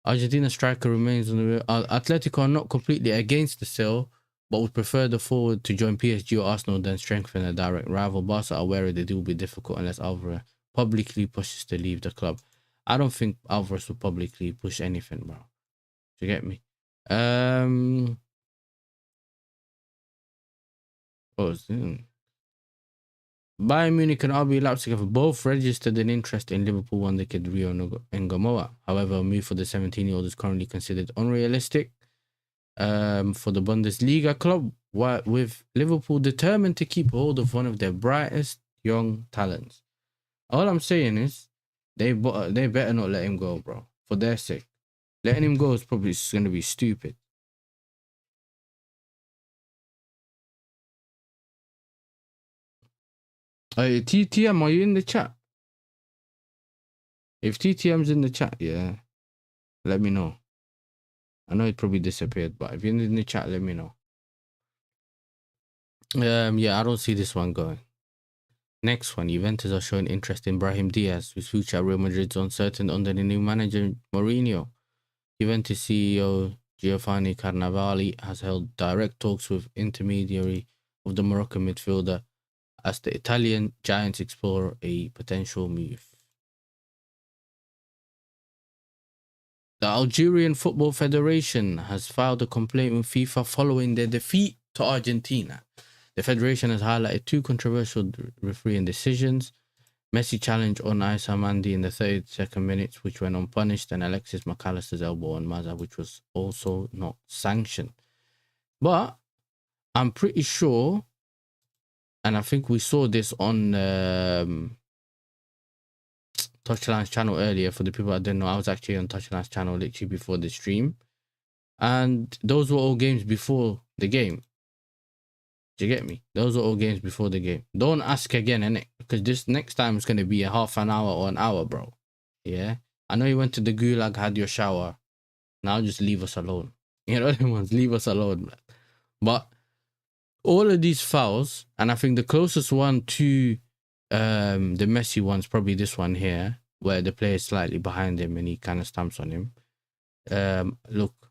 Argentina striker remains on the way. Atletico are not completely against the sale, but would prefer the forward to join PSG or Arsenal than strengthen a direct rival. Barca are aware that it will be difficult unless Alvarez publicly pushes to leave the club. I don't think Alvarez will publicly push anything, bro. Do you get me? What was it? Bayern Munich and RB Leipzig have both registered an interest in Liverpool wonder-kid Rio Ngamoa. However, a move for the 17-year-old is currently considered unrealistic for the Bundesliga club, with Liverpool determined to keep hold of one of their brightest young talents. All I'm saying is they better not let him go, bro, for their sake. Letting him go is probably going to be stupid. Hey, TTM, are you in the chat? If TTM's in the chat, yeah, let me know. I know it probably disappeared, but if you're in the chat, let me know. Yeah, I don't see this one going. Next one, Juventus are showing interest in Brahim Diaz, whose future at Real Madrid is uncertain under the new manager Mourinho. Juventus CEO Giovanni Carnevali has held direct talks with intermediary of the Moroccan midfielder as the Italian giants explore a potential move. The Algerian Football Federation has filed a complaint with FIFA following their defeat to Argentina. The federation has highlighted two controversial refereeing decisions: Messi challenge on Issa Mandi in the 32nd minute, which went unpunished, and Alexis McAllister's elbow on Maza, which was also not sanctioned. But I'm pretty sure, and I think we saw this on Touchline's channel earlier. For the people that didn't know, I was actually on Touchline's channel literally before the stream, and those were all games before the game. Do you get me? Those are all games before the game. Don't ask again, innit? Because this next time is going to be a half an hour or an hour, bro. Yeah? I know you went to the gulag, had your shower. Now just leave us alone. You know what I mean? Leave us alone, man. But all of these fouls, and I think the closest one to the Messi one's probably this one here, where the player is slightly behind him and he kind of stamps on him. Look.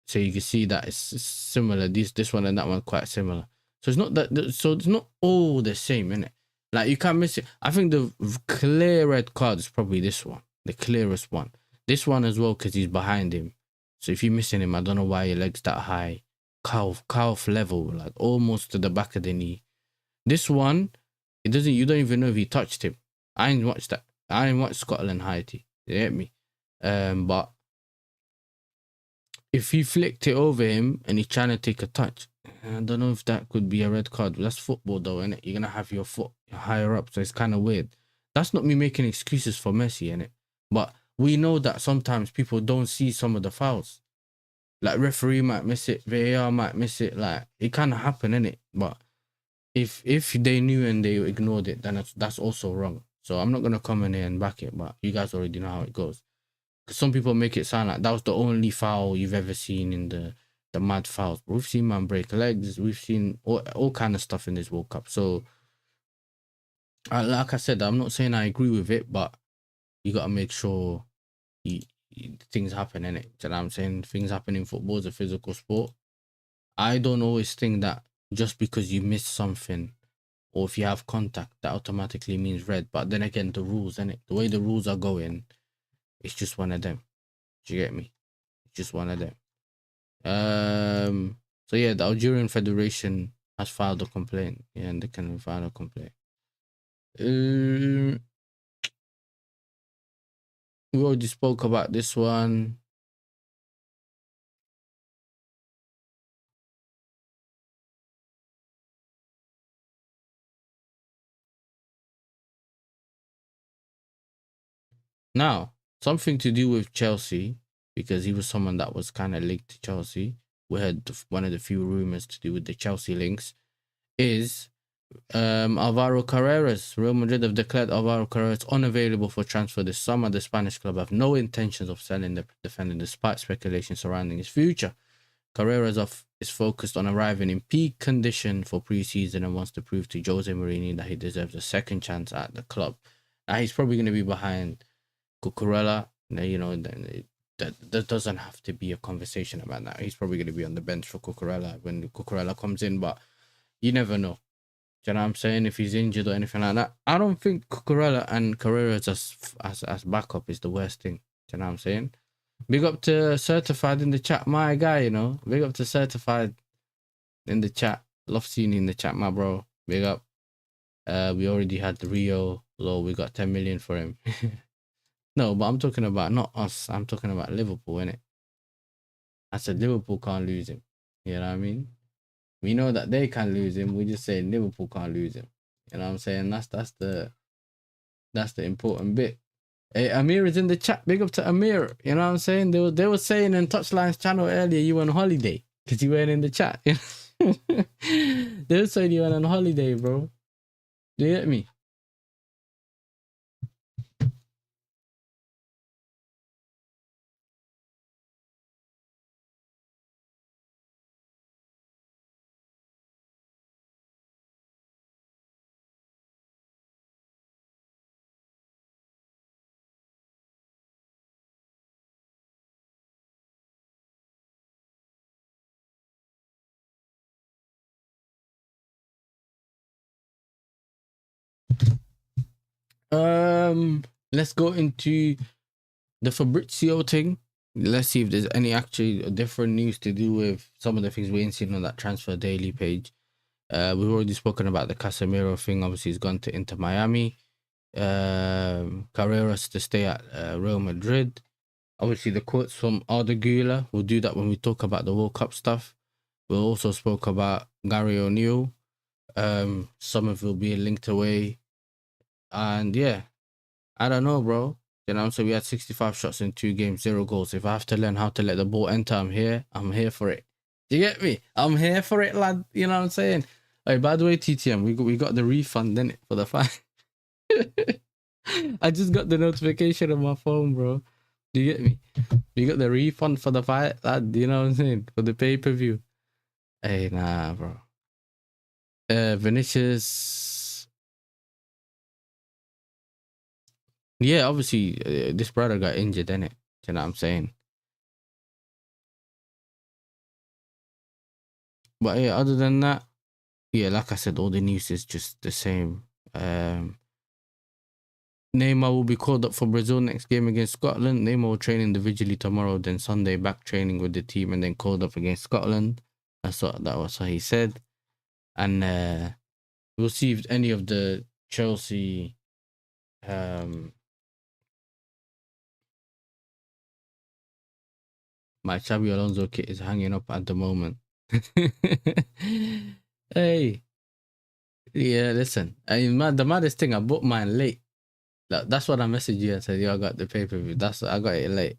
So you can see that it's similar. This one and that one quite similar. So it's not that. So it's not all the same, innit? Like you can't miss it. I think the clear red card is probably this one, the clearest one. This one as well because he's behind him. So if you're missing him, I don't know why your leg's that high, calf level, like almost to the back of the knee. This one, it doesn't. You don't even know if he touched him. I ain't watched that. I ain't watched Scotland Haiti. You get me? But if he flicked it over him and he's trying to take a touch, I don't know if that could be a red card. That's football though, innit? You're going to have your foot higher up, so it's kind of weird. That's not me making excuses for Messi, innit? But we know that sometimes people don't see some of the fouls. Like referee might miss it, VAR might miss it. Like it kind of happen, innit? But if they knew and they ignored it, then that's also wrong. So I'm not going to come in here and back it, but you guys already know how it goes. Some people make it sound like that was the only foul you've ever seen in the mad fouls. We've seen man break legs. We've seen all kind of stuff in this World Cup. So, like I said, I'm not saying I agree with it, but you got to make sure things happen, innit? Do you know what I'm saying? Things happen in football. It's a physical sport. I don't always think that just because you miss something or if you have contact, that automatically means red. But then again, the rules, innit? The way the rules are going, it's just one of them. Do you get me? It's just one of them. So yeah, the Algerian Federation has filed a complaint. Yeah, and they can file a complaint. We already spoke about this one. Now, something to do with Chelsea, because he was someone that was kind of linked to Chelsea. We had one of the few rumors to do with the Chelsea links is Alvaro Carreras. Real Madrid have declared Alvaro Carreras unavailable for transfer this summer. The Spanish club have no intentions of selling the defender despite speculation surrounding his future. Carreras is focused on arriving in peak condition for pre-season and wants to prove to Jose Mourinho that he deserves a second chance at the club. Now, he's probably going to be behind Cucurella. You know, that doesn't have to be a conversation about that. He's probably going to be on the bench for Cucurella when Cucurella comes in, but you never know. Do you know what I'm saying? If he's injured or anything like that, I don't think Cucurella and Carreras as backup is the worst thing. Do you know what I'm saying? Big up to Certified in the chat, my guy. You know, big up to Certified in the chat. Love seeing you in the chat, my bro. Big up. We already had the Rio, so we got 10 million for him. No, but I'm talking about not us. I'm talking about Liverpool, innit? I said Liverpool can't lose him. You know what I mean? We know that they can lose him. We just say Liverpool can't lose him. You know what I'm saying? That's the important bit. Hey, Amir is in the chat. Big up to Amir. You know what I'm saying? They were saying in Touchline's channel earlier you went on holiday because you weren't in the chat. They were saying you went on holiday, bro. Do you get me? Let's go into the Fabrizio thing. Let's see if there's any actually different news to do with some of the things we ain't seen on that transfer daily page. We've already spoken about the Casemiro thing. Obviously, he's gone to Inter Miami. Carreras to stay at Real Madrid. Obviously, the quotes from Arda Güler. We'll do that when we talk about the World Cup stuff. We also spoke about Gary O'Neill. Somerville being linked away. And yeah, I don't know, bro. You know what I'm saying? We had 65 shots in 2 games, 0 goals. If I have to learn how to let the ball enter, I'm here for it. Do you get me? I'm here for it, lad. You know what I'm saying? Hey, by the way, TTM, we got the refund, didn't it, for the fine? I just got the notification on my phone, bro. Do you get me? We got the refund for the fight, lad. You know what I'm saying? For the pay-per-view. Hey, nah, bro. Vinicius. Yeah, obviously, this brother got injured, innit? You know what I'm saying? But yeah, other than that, yeah, like I said, all the news is just the same. Neymar will be called up for Brazil next game against Scotland. Neymar will train individually tomorrow, then Sunday back training with the team, and then called up against Scotland. That was what he said. And we'll see if any of the Chelsea my Xabi Alonso kit is hanging up at the moment. Hey, yeah, listen. The maddest thing, I bought mine late. That's what I messaged you and said, yo, I got the pay-per-view. I got it late.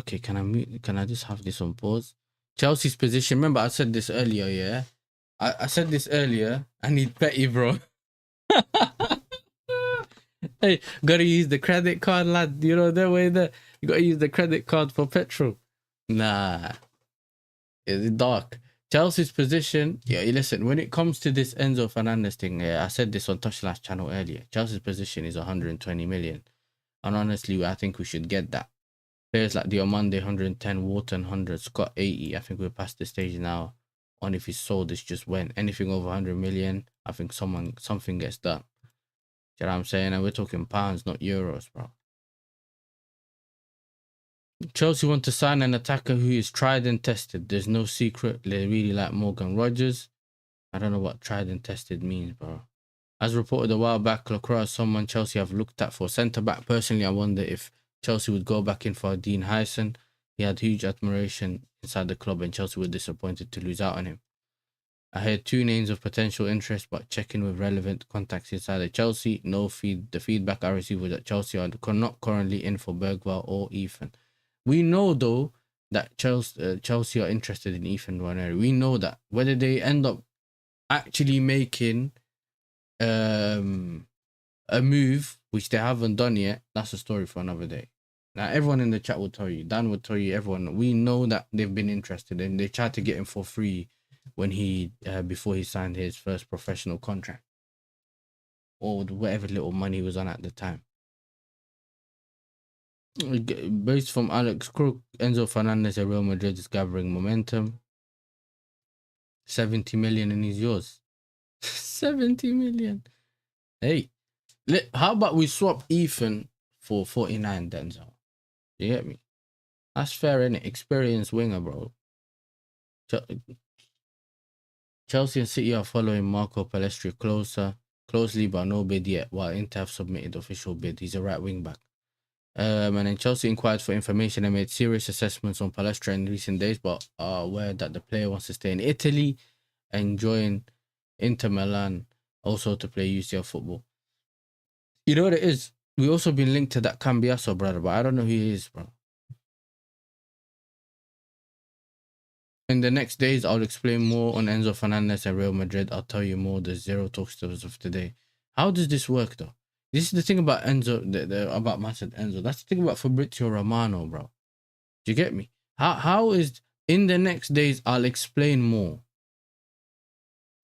Okay, can I just have this on pause? Chelsea's position. Remember, I said this earlier, yeah? I said this earlier. I need petty, bro. Hey, gotta use the credit card, lad. You know that way there. You gotta use the credit card for petrol. Nah. It's dark. Chelsea's position, yeah, listen, when it comes to this Enzo Fernandez thing, yeah, I said this on Touchlash channel earlier. Chelsea's position is 120 million. And honestly, I think we should get that. Players like Diomande 110, Wharton 100, Scott 80. I think we're past the stage now on if he's sold, it's just when. Anything over 100 million, I think something gets done. You know what I'm saying? And we're talking pounds, not euros, bro. Chelsea want to sign an attacker who is tried and tested. There's no secret. They really like Morgan Rogers. I don't know what tried and tested means, bro. As reported a while back, Lacroix is someone Chelsea have looked at for centre-back. Personally, I wonder if Chelsea would go back in for Dean Hyson. He had huge admiration inside the club and Chelsea were disappointed to lose out on him. I heard 2 names of potential interest, but checking with relevant contacts inside of Chelsea, the feedback I received was that Chelsea are not currently in for Bergwijn or Ethan. We know, though, that Chelsea are interested in Ethan Nwaneri. We know that. Whether they end up actually making a move, which they haven't done yet, that's a story for another day. Now, everyone in the chat will tell you, Dan will tell you, everyone, we know that they've been interested and they tried to get him for free when before he signed his first professional contract or whatever little money he was on at the time. Based from Alex Crook, Enzo Fernandez at Real Madrid is gathering momentum. 70 million and he's yours. 70 million. Hey, how about we swap Ethan for 49, Denzel? You get me? That's fair, innit? Experienced winger, bro. Chelsea and City are following Marco Palestri closely, but no bid yet, while Inter have submitted official bid. He's a right wing back. And then Chelsea inquired for information and made serious assessments on Palestra in recent days, but are aware that the player wants to stay in Italy and join Inter Milan also to play UCL football. You know what it is? We also been linked to that Cambiasso brother, but I don't know who he is, bro. In the next days, I'll explain more on Enzo Fernandez and Real Madrid. I'll tell you more. There's zero talks as of today. How does this work, though? This is the thing about Enzo, about Master Enzo. That's the thing about Fabrizio Romano, bro. Do you get me? How is in the next days? I'll explain more.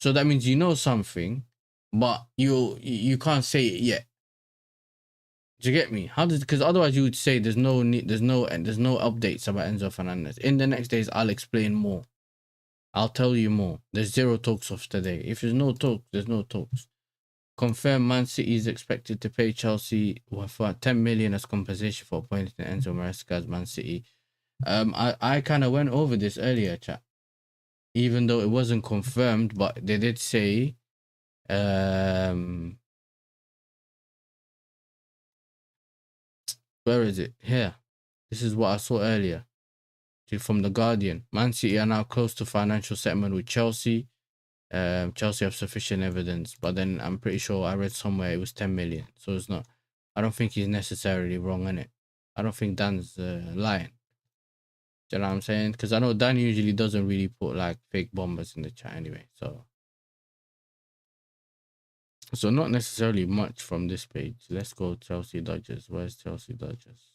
So that means you know something, but you can't say it yet. Do you get me? How does, because otherwise you would say there's no updates about Enzo Fernandez. In the next days, I'll explain more. I'll tell you more. There's zero talks of today. If there's no talks, there's no talks. Confirmed Man City is expected to pay Chelsea for 10 million as compensation for appointing Enzo Maresca as Man City. I kind of went over this earlier, chat. Even though it wasn't confirmed, but they did say where is it? Here. This is what I saw earlier. From The Guardian. Man City are now close to financial settlement with Chelsea. Chelsea have sufficient evidence, but then I'm pretty sure I read somewhere it was 10 million. So it's not. I don't think he's necessarily wrong in it. I don't think Dan's lying. Do you know what I'm saying? Because I know Dan usually doesn't really put like fake bombers in the chat anyway. So not necessarily much from this page. Let's go Chelsea Dodgers. Where's Chelsea Dodgers?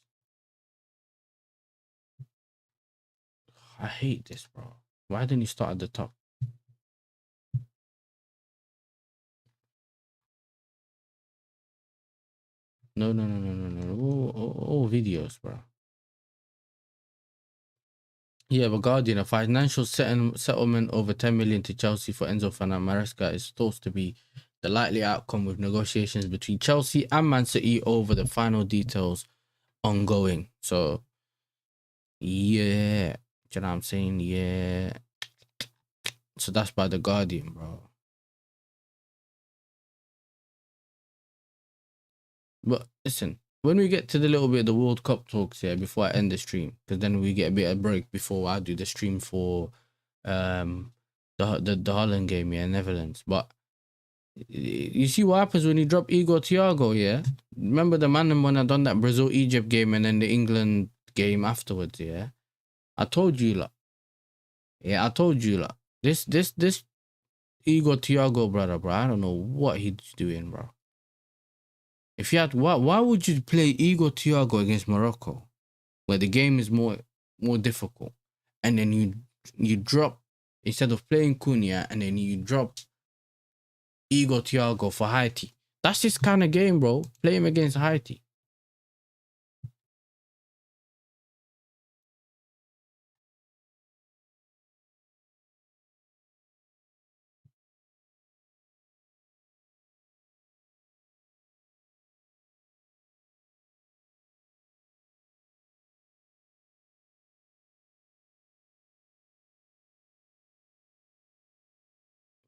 I hate this, bro. Why didn't you start at the top? No. All videos, bro. Yeah, but Guardian, a financial settlement over 10 million to Chelsea for Enzo Fernandez Maresca is thought to be the likely outcome, with negotiations between Chelsea and Man City over the final details ongoing. So, yeah. Do you know what I'm saying? Yeah. So that's by The Guardian, bro. But listen, when we get to the little bit of the World Cup talks here, before I end the stream, because then we get a bit of break before I do the stream for the Holland game, yeah, Netherlands. But you see what happens when you drop Igor Thiago, yeah? Remember the man when I done that Brazil-Egypt game and then the England game afterwards, yeah? I told you, lot. Yeah, I told you, lot. This Igor Thiago brother, bro, I don't know what he's doing, bro. If you had, why would you play Igor Thiago against Morocco, where the game is more difficult, and then you drop, instead of playing Cunha, and then you drop Igor Thiago for Haiti? That's this kind of game, bro. Play him against Haiti.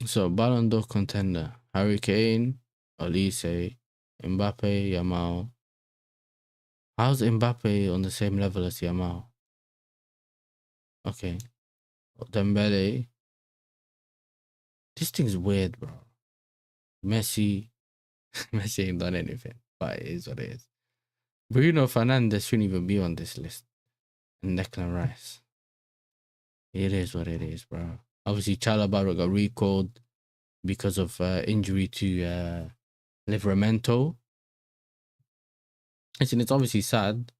So, Ballon d'Or contender: Harry Kane, Olise, Mbappe, Yamal. How's Mbappe on the same level as Yamal? Okay. Dembele. This thing's weird, bro. Messi. Messi ain't done anything, but it is what it is. Bruno Fernandes shouldn't even be on this list. And Declan Rice. It is what it is, bro. Obviously, Chalobah got recalled because of injury to Livramento. Listen, it's obviously sad,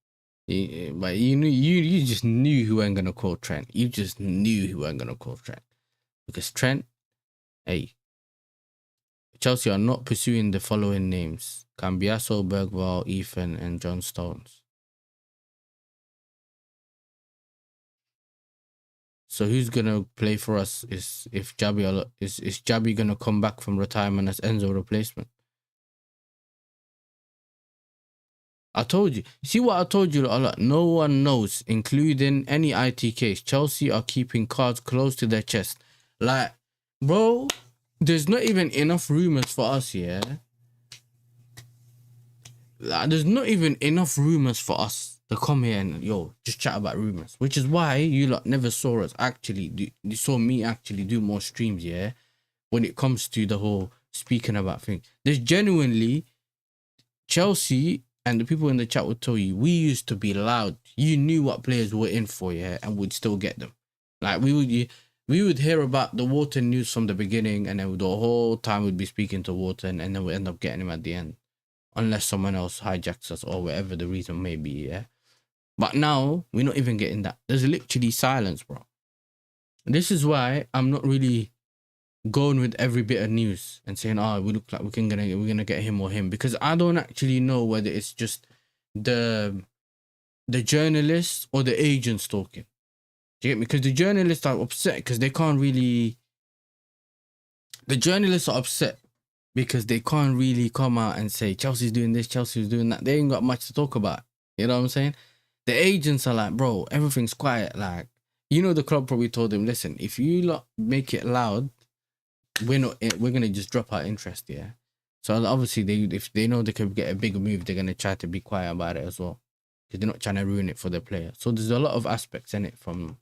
but you just knew who weren't gonna call Trent. You just knew who weren't gonna call Trent, because Trent, hey, Chelsea are not pursuing the following names: Cambiasso, Bergvall, Ethan, and John Stones. So who's gonna play for us is Jabi gonna come back from retirement as Enzo replacement? I told you. See what I told you? No one knows, including any IT case. Chelsea are keeping cards close to their chest. Like, bro, there's not even enough rumors for us, yeah. Like, there's not even enough rumors for us to come here and just chat about rumors, which is why you lot never saw us actually do. You saw me actually do more streams, yeah. When it comes to the whole speaking about things, there's genuinely Chelsea and the people in the chat will tell you we used to be loud. You knew what players were in for, yeah, and would still get them. Like we would hear about the Wharton news from the beginning, and then the whole time we'd be speaking to Wharton, and then we end up getting him at the end, unless someone else hijacks us or whatever the reason may be, yeah. But now we're not even getting that. There's literally silence, bro. This is why I'm not really going with every bit of news and saying, "Oh, we look like we're gonna get him or him," because I don't actually know whether it's just the journalists or the agents talking. Do you get me? Because the journalists are upset because they can't really. The journalists are upset because they can't really come out and say Chelsea's doing this, Chelsea's doing that. They ain't got much to talk about. You know what I'm saying? The agents are like, bro, everything's quiet. Like, the club probably told them, listen, if you lot make it loud, we're gonna just drop our interest, yeah. So obviously if they know they could get a bigger move, they're gonna try to be quiet about it as well, because they're not trying to ruin it for the player. So there's a lot of aspects in it from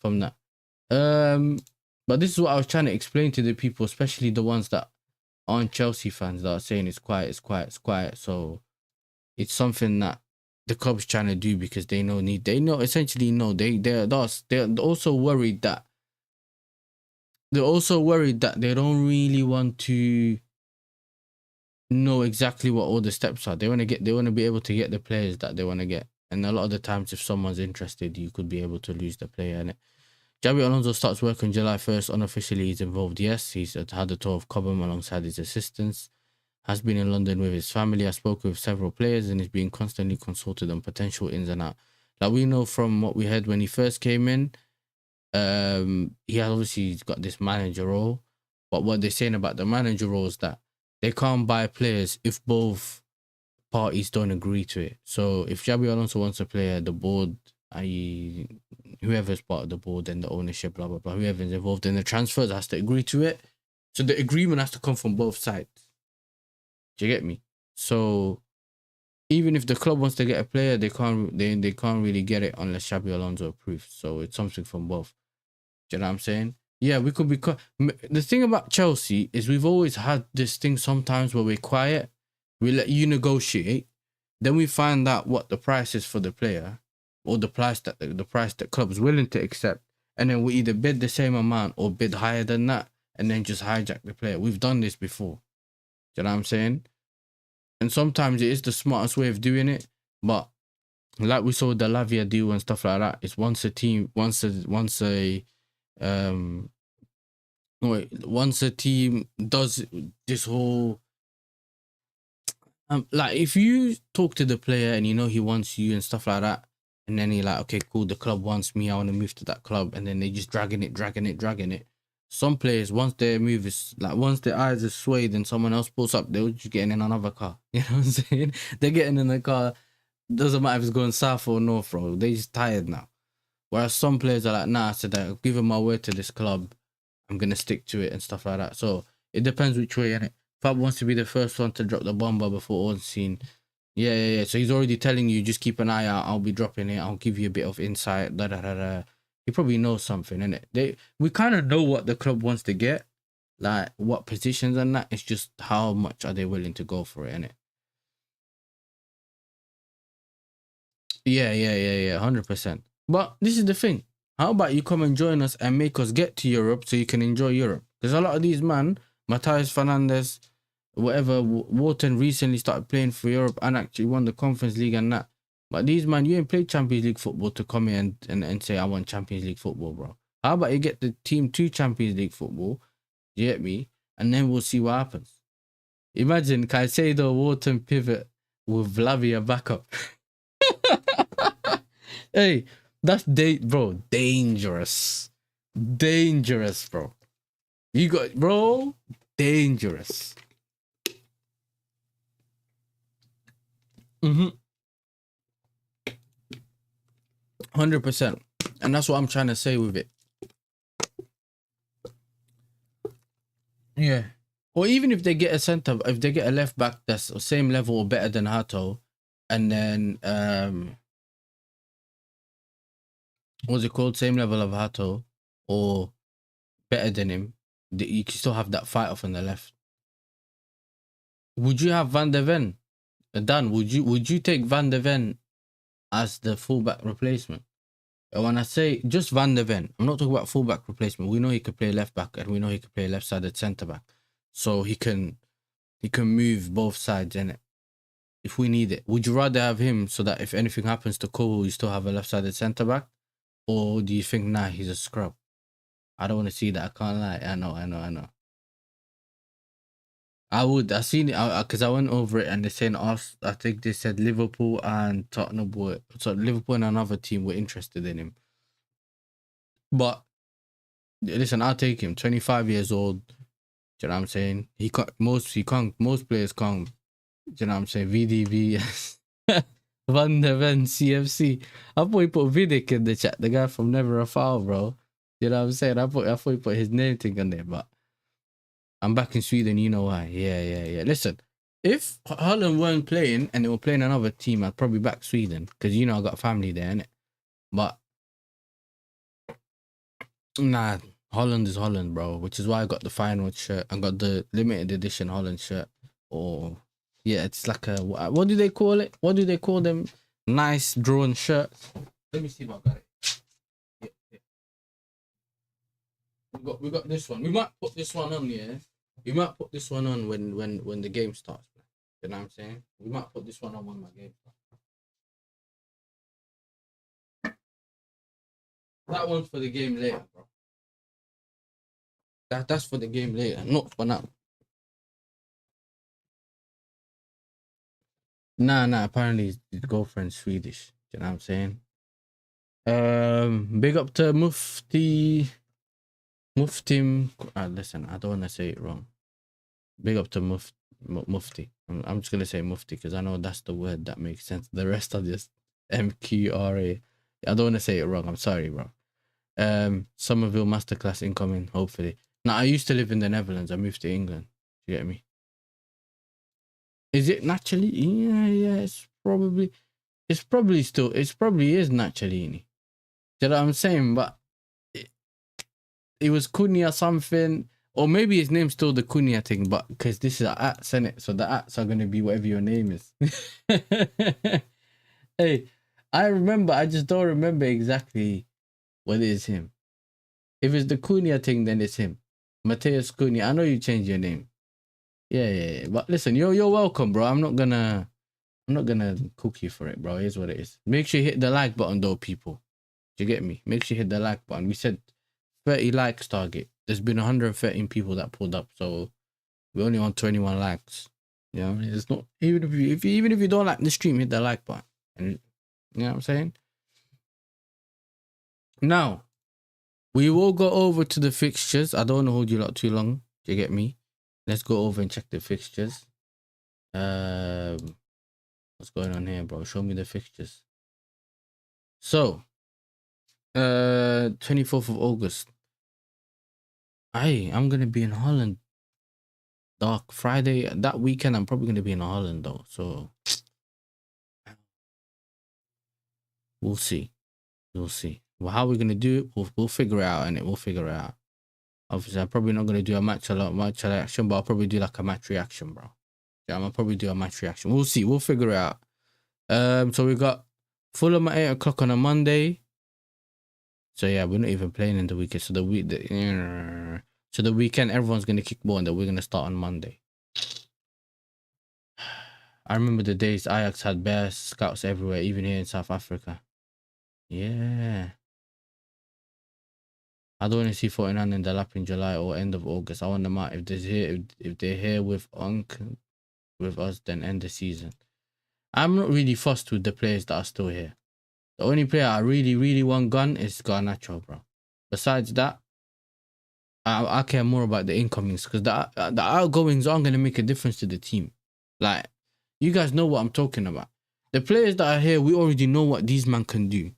that. But this is what I was trying to explain to the people, especially the ones that aren't Chelsea fans, that are saying it's quiet, it's quiet, it's quiet. So it's something that the club's trying to do because they're also worried that they don't really want to know exactly what all the steps are. They want to be able to get the players that they want to get. And a lot of the times, if someone's interested, you could be able to lose the player in it. Xabi Alonso starts work on July 1st. Unofficially, he's involved. Yes, he's had a tour of Cobham alongside his assistants. Has been in London with his family. I spoke with several players and is being constantly consulted on potential ins and outs. Like, we know from what we heard when he first came in, he obviously got this manager role. But what they're saying about the manager role is that they can't buy players if both parties don't agree to it. So if Xabi Alonso wants a player, the board, i.e. whoever's part of the board and the ownership, blah, blah, blah, whoever's involved in the transfers has to agree to it. So the agreement has to come from both sides. Do you get me? So even if the club wants to get a player, they can't really get it unless Xabi Alonso approves. So it's something from both. Do you know what I'm saying? Yeah, we could be... The thing about Chelsea is we've always had this thing sometimes where we're quiet. We let you negotiate. Then we find out what the price is for the player, or the price that club's willing to accept. And then we either bid the same amount or bid higher than that and then just hijack the player. We've done this before. Do you know what I'm saying? And sometimes it is the smartest way of doing it. But like we saw the Lavia deal and stuff like that, it's once a team does this whole like, if you talk to the player and he wants you and stuff like that, and then you're like, okay, cool, the club wants me, I want to move to that club, and then they just dragging it. Some players, once their move is like, once their eyes are swayed and someone else pulls up, they're just getting in another car. You know what I'm saying? They're getting in a car. Doesn't matter if it's going south or north, bro. They're just tired now. Whereas some players are like, nah, I said I've given my word to this club, I'm gonna stick to it and stuff like that. So it depends which way, innit? Fab wants to be the first one to drop the bomber before all seen. Yeah. So he's already telling you, just keep an eye out. I'll be dropping it. I'll give you a bit of insight. He probably knows something, innit? We kind of know what the club wants to get, like what positions and that. It's just how much are they willing to go for it, innit? Yeah, 100%. But this is the thing. How about you come and join us and make us get to Europe so you can enjoy Europe? Because a lot of these Matthias Fernandes, whatever, Wharton recently started playing for Europe and actually won the Conference League and that. But these you ain't played Champions League football to come here and say, I want Champions League football, bro. How about you get the team to Champions League football, you get me? And then we'll see what happens. Imagine Caicedo, Wharton pivot with Lavia backup. Hey, that's dangerous. Dangerous, bro. You got, bro, dangerous. 100%. And that's what I'm trying to say with it. Yeah. Or even if they get a centre, if they get a left back that's the same level or better than Hato, and then what's it called? Same level of Hato or better than him, you can still have that fight off on the left. Would you have Van der Ven? Dan, would you take Van der Ven as the fullback replacement? And when I say just Van der Ven, I'm not talking about fullback replacement. We know he could play left back and we know he could play left-sided centre back. So he can move both sides in it if we need it. Would you rather have him so that if anything happens to Cole, you still have a left-sided centre back? Or do you think, nah, he's a scrub? I don't want to see that. I can't lie. I know. I seen it because I went over it and they saying us. I think they said Liverpool and Tottenham so Liverpool and another team were interested in him. But listen, I'll take him. 25 years old. Do you know what I'm saying? Most players can't. Do you know what I'm saying? VDV, Van der Ven, CFC. I thought he put Vidic in the chat. The guy from Never a Foul, bro. You know what I'm saying? I thought he put his name thing on there, but I'm back in Sweden, you know why. Yeah. Listen, if Holland weren't playing and they were playing another team, I'd probably back Sweden. Because, you know, I got family there, innit? But, nah, Holland is Holland, bro. Which is why I got the final shirt. I got the limited edition Holland shirt. Or, yeah, it's like a, what do they call it? What do they call them? Nice drawn shirts. Let me see if I got it. We got this one. We might put this one on, yeah. We might put this one on when the game starts. You know what I'm saying? We might put this one on when my game starts. That one's for the game later, bro. That's for the game later, not for now. Nah. Apparently his girlfriend's Swedish. You know what I'm saying? Big up to Muftim. Listen, I don't want to say it wrong. Big up to Mufti. I'm just gonna say Mufti because I know that's the word that makes sense. The rest are just MQRA. I don't want to say it wrong. I'm sorry, bro. Somerville masterclass incoming. Hopefully. Now I used to live in the Netherlands. I moved to England. You get me? Is it naturally? Yeah. It's probably is naturally. You know what I'm saying? But it was Cunha something, or maybe his name's still the Cunha thing, but because this is an at Senate, so the ats are gonna be whatever your name is. Hey, I just don't remember exactly what it is him. If it's the Cunha thing, then it's him. Mateus Cunha. I know you changed your name. Yeah. But listen, you're welcome, bro. I'm not gonna cook you for it, bro. Here's what it is. Make sure you hit the like button though, people. Do you get me? Make sure you hit the like button. We said 30 likes target. There's been 113 people that pulled up, so we're only on 21 likes. You know, it's not even if you don't like the stream, hit the like button. And, you know what I'm saying? Now, we will go over to the fixtures. I don't want to hold you lot too long. Do you get me? Let's go over and check the fixtures. What's going on here, bro? Show me the fixtures. So, 24th of August. I'm gonna be in Holland. Dark Friday that weekend. I'm probably gonna be in Holland though, so we'll see. Well, how we're gonna do it, we'll figure it out, and we'll figure it out. Obviously, I'm probably not gonna do a match reaction, but I'll probably do like a match reaction, bro. Yeah, I'll probably do a match reaction. We'll see. We'll figure it out. So we got Fulham at 8 o'clock on a Monday. So yeah, we're not even playing in the weekend. So the weekend, everyone's gonna kick ball, and then we're gonna start on Monday. I remember the days Ajax had bare scouts everywhere, even here in South Africa. Yeah. I don't want to see 49 in the lap in July or end of August. I want them out. If they're here with us, then end the season. I'm not really fussed with the players that are still here. The only player I really want gone is Garnacho, bro. Besides that, I care more about the incomings because the outgoings aren't going to make a difference to the team. Like, you guys know what I'm talking about. The players that are here, we already know what these men can do.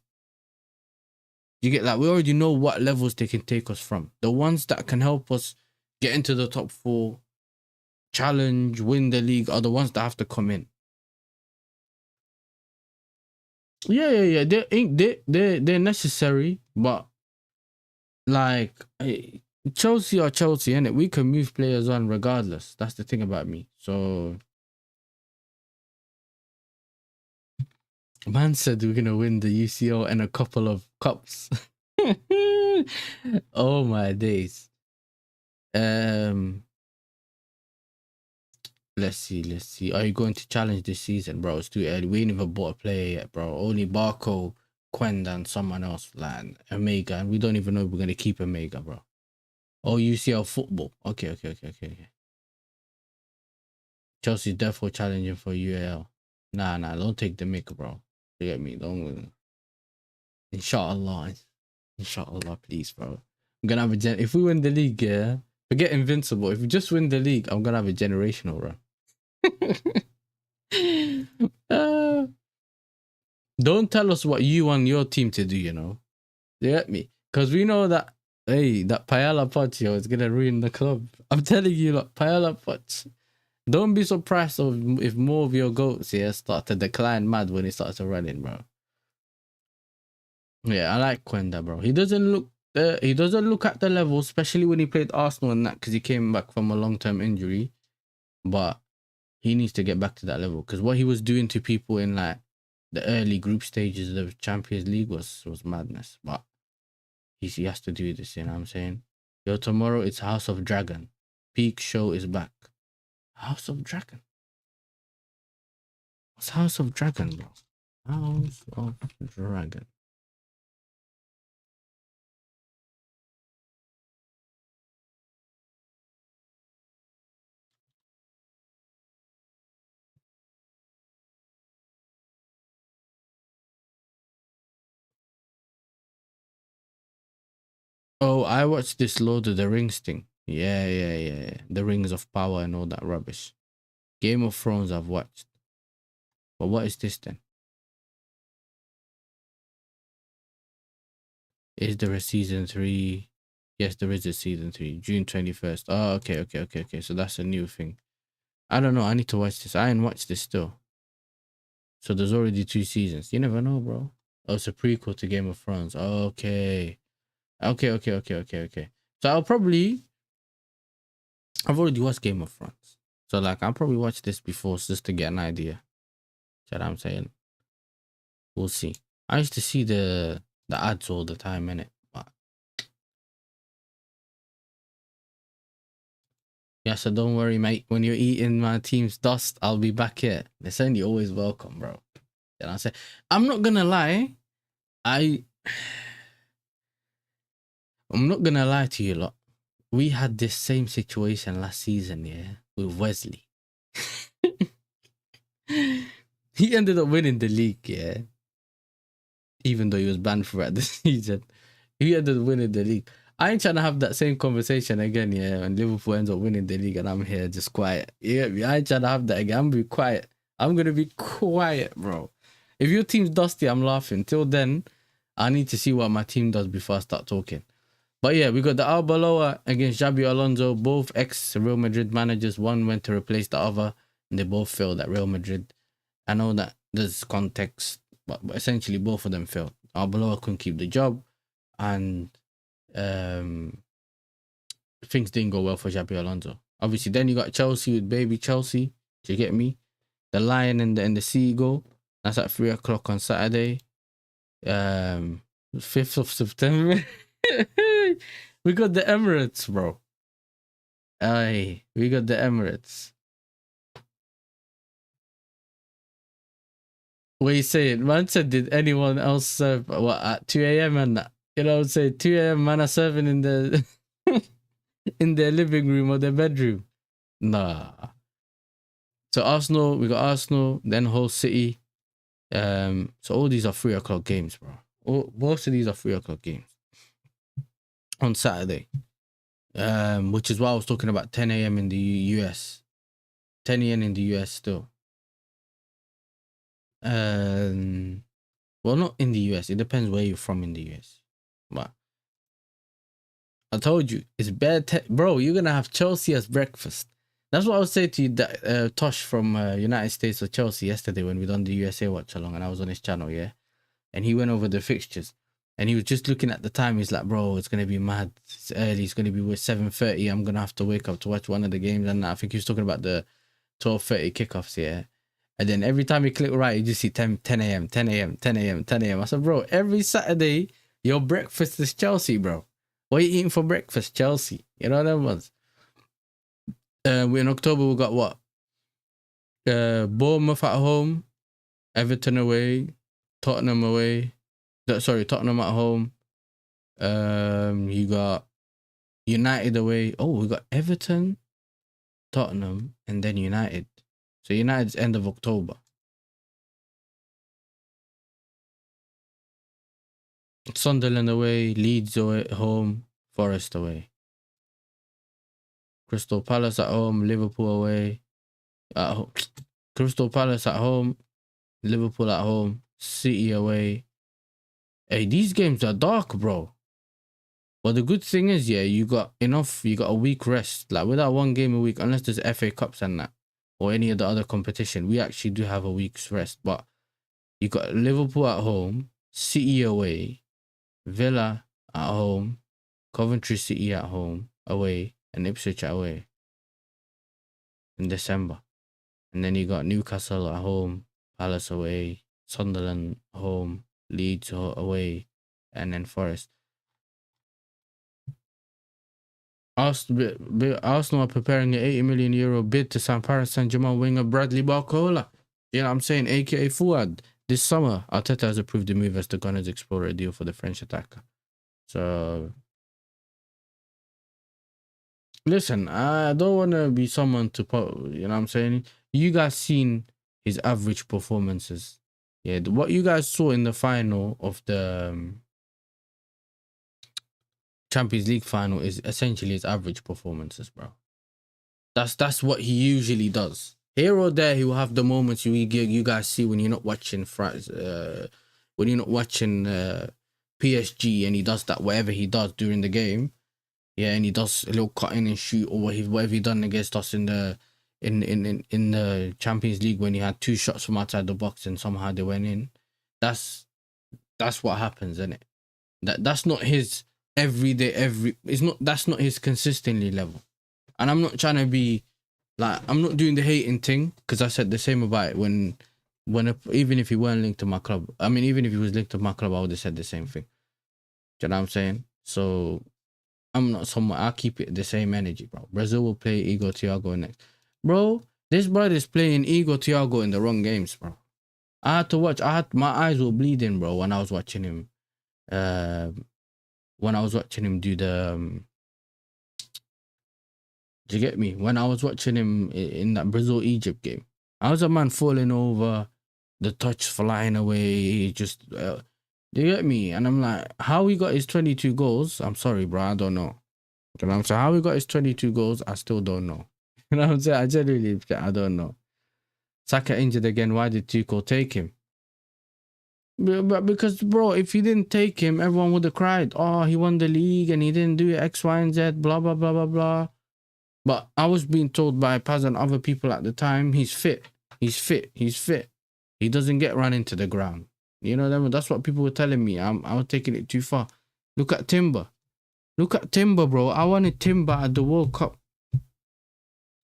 You get, like, we already know what levels they can take us from. The ones that can help us get into the top 4, challenge, win the league are the ones that have to come in. Yeah. They're necessary, but like Chelsea are Chelsea, innit? We can move players on regardless. That's the thing about me. So man said we're gonna win the UCL and a couple of cups. Oh my days. Let's see. Are you going to challenge this season, bro? It's too early. We ain't even bought a player yet, bro. Only Barco, Quenda, and someone else, like Omega, and we don't even know if we're gonna keep Omega, bro. Oh, UCL football. Okay. Chelsea's definitely challenging for UAL. Nah, don't take the mick, bro. You get me? Don't. Inshallah, please, bro. I'm gonna have a if we win the league, yeah. Forget invincible. If we just win the league, I'm gonna have a generational run. Don't tell us what you want your team to do, you know. You get me? Because we know that, hey, that Paella Poch is gonna ruin the club. I'm telling you, look, Paella Poch. Don't be surprised if more of your goats here start to decline mad when he starts running, bro. Yeah, I like Quenda, bro. He doesn't look at the level, especially when he played Arsenal and that, because he came back from a long-term injury. But he needs to get back to that level, because what he was doing to people in like the early group stages of Champions League was madness. But he has to do this, you know what I'm saying? Yo, tomorrow it's House of Dragon. Peak show is back. House of Dragon. What's House of Dragon, bro? House of Dragon. Oh, I watched this Lord of the Rings thing. Yeah. The Rings of Power and all that rubbish. Game of Thrones I've watched. But what is this then? Is there a season 3? Yes, there is a season 3. June 21st. Oh, okay. So that's a new thing. I don't know. I need to watch this. I ain't watched this still. So there's already 2 seasons. You never know, bro. Oh, it's a prequel to Game of Thrones. Okay. So I've already watched Game of Thrones. So like I'll probably watch this before just to get an idea. You know what I'm saying? We'll see. I used to see the ads all the time, innit? But yeah, so don't worry, mate. When you're eating my team's dust, I'll be back here. They're saying you're always welcome, bro. You know what I'm saying? I'm not gonna lie. I'm not gonna lie to you lot. We had this same situation last season, yeah, with Wesley. He ended up winning the league, yeah. Even though he was banned throughout the season. He ended up winning the league. I ain't trying to have that same conversation again, yeah, when Liverpool ends up winning the league and I'm here just quiet. Yeah, I ain't trying to have that again. I'm gonna be quiet. I'm gonna be quiet, bro. If your team's dusty, I'm laughing. Till then, I need to see what my team does before I start talking. But yeah, we got the Arbeloa against Xabi Alonso, both ex-Real Madrid managers. One went to replace the other, and they both failed at Real Madrid. I know that there's context, but essentially both of them failed. Arbeloa couldn't keep the job, and things didn't go well for Xabi Alonso. Obviously, then you got Chelsea with baby Chelsea. Do you get me? The Lion and the Seagull. That's at 3 o'clock on Saturday. 5th of September. We got the Emirates, bro. Aye, we got the Emirates. What you saying? Man said, did anyone else serve what at 2 a.m. and that? You know what I'm saying? 2 a.m. man are serving in the in their living room or their bedroom. Nah. So Arsenal, we got Arsenal, then Hull City. So all these are 3 o'clock games, bro. Most of these are 3 o'clock games on Saturday. Which is why I was talking about 10 a.m. in the US. 10 a.m. in the US still. Well, not in the US. It depends where you're from in the US. But I told you it's bad, bro. You're gonna have Chelsea as breakfast. That's what I was saying to you, that Tosh from United States of Chelsea yesterday when we done the USA watch along, and I was on his channel, yeah, and he went over the fixtures, and he was just looking at the time. He's like, bro, it's gonna be mad. It's early. It's gonna be 7:30. I'm gonna have to wake up to watch one of the games, and I think he was talking about the 12:30 kickoffs, yeah. And then every time you click right, you just see 10 a.m., 10 a.m., 10 a.m., 10 a.m. I said, bro, every Saturday your breakfast is Chelsea, bro. What are you eating for breakfast? Chelsea. You know what that was? In October, we got what? Bournemouth at home, Everton away, Tottenham away. Sorry, Tottenham at home. You got United away. Oh, we got Everton, Tottenham, and then United. So United's end of October. Sunderland away, Leeds away at home, Forest away. Crystal Palace at home, Liverpool away. Crystal Palace at home, Liverpool at home, City away. Hey, these games are dark, bro. But the good thing is, yeah, you got a week rest. Like without one game a week, unless there's FA Cups and that, or any of the other competition, we actually do have a week's rest. But you got Liverpool at home, City away, Villa at home, Coventry City at home, away, and Ipswich away in December. And then you got Newcastle at home, Palace away, Sunderland home, Leeds away, and then Forest. Arsenal are preparing an €80 million bid to sign Paris Saint-Germain winger Bradley Barcola. You know what I'm saying? AKA Fouad. This summer, Arteta has approved the move as the Gunners explore a deal for the French attacker. So, listen, I don't want to be someone to put, you know what I'm saying? You guys seen his average performances. Yeah, what you guys saw in the final of the Champions League final is essentially his average performances, bro. That's what he usually does. Here or there, he will have the moments you guys see when you're not watching PSG, and he does that whatever he does during the game. Yeah, and he does a little cutting and shoot, or whatever he done against us in the Champions League when he had 2 shots from outside the box and somehow they went in. That's what happens, isn't it? That's not his everyday that's not his consistently level. And I'm not trying to be like, I'm not doing the hating thing, because I said the same about it when even if he weren't linked to my club. I mean, even if he was linked to my club, I would have said the same thing. Do you know what I'm saying? So I'm not someone, I'll keep it the same energy, bro. Brazil will play Igor Thiago next. Bro, this brother's playing Igor Thiago in the wrong games, bro. I had to watch, my eyes were bleeding, bro, when I was watching him. When I was watching him do the do you get me? When I was watching him in that Brazil-Egypt game, I was a man falling over, the touch flying away, just do you get me? And I'm like, how he got his 22 goals? I'm sorry, bro, I don't know. You know what I'm saying? How he got his 22 goals, I still don't know. You know what I'm saying? I genuinely, I don't know. Saka injured again. Why did Tuchel take him? But because, bro, if he didn't take him, everyone would have cried. Oh, he won the league and he didn't do X, Y, and Z, blah, blah, blah, blah, blah. But I was being told by Paz and other people at the time, he's fit. He's fit. He's fit. He doesn't get run into the ground. You know what I mean? That's what people were telling me. I was taking it too far. Look at Timber. Look at Timber, bro. I wanted Timber at the World Cup.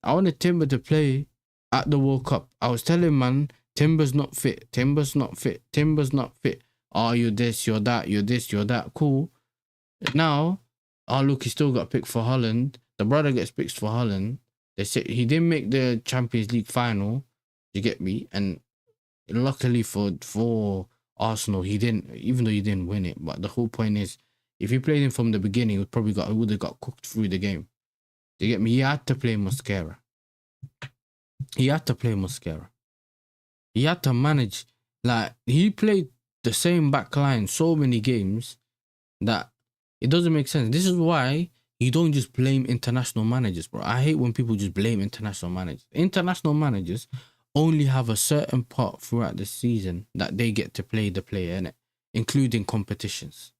I wanted Timber to play at the World Cup. I was telling man, Timber's not fit. Timber's not fit. Timber's not fit. Oh, you're this, you're that, you're this, you're that. Cool. Now, oh, look, he still got picked for Holland. The brother gets picked for Holland. They say he didn't make the Champions League final. You get me? And luckily for Arsenal, he didn't, even though he didn't win it. But the whole point is, if he played him from the beginning, he would have got cooked through the game. Do you get me? He had to play Mosquera. He had to play Mosquera. He had to manage. Like, he played the same back line so many games that it doesn't make sense. This is why you don't just blame international managers, bro. I hate when people just blame international managers. International managers only have a certain part throughout the season that they get to play the player, innit? Including competitions.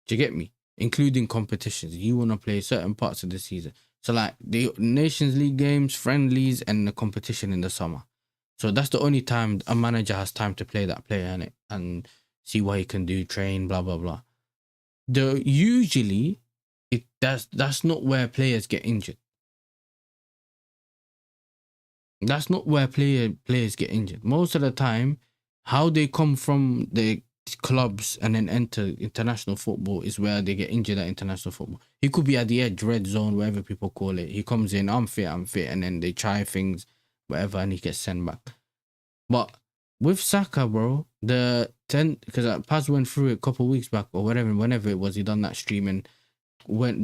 Do you get me? including competitions. You want to play certain parts of the season. So like the Nations League games, friendlies, and the competition in the summer. So that's the only time a manager has time to play that player in it and see what he can do, train, blah blah blah. Usually that's not where players get injured. That's not where players get injured. Most of the time, how they come from the clubs and then enter international football is where they get injured at international football. He could be at the edge, red zone, whatever people call it. He comes in, I'm fit, and then they try things, whatever, and he gets sent back. But with Saka, bro, because Paz went through it a couple of weeks back or whatever, whenever it was, he done that stream and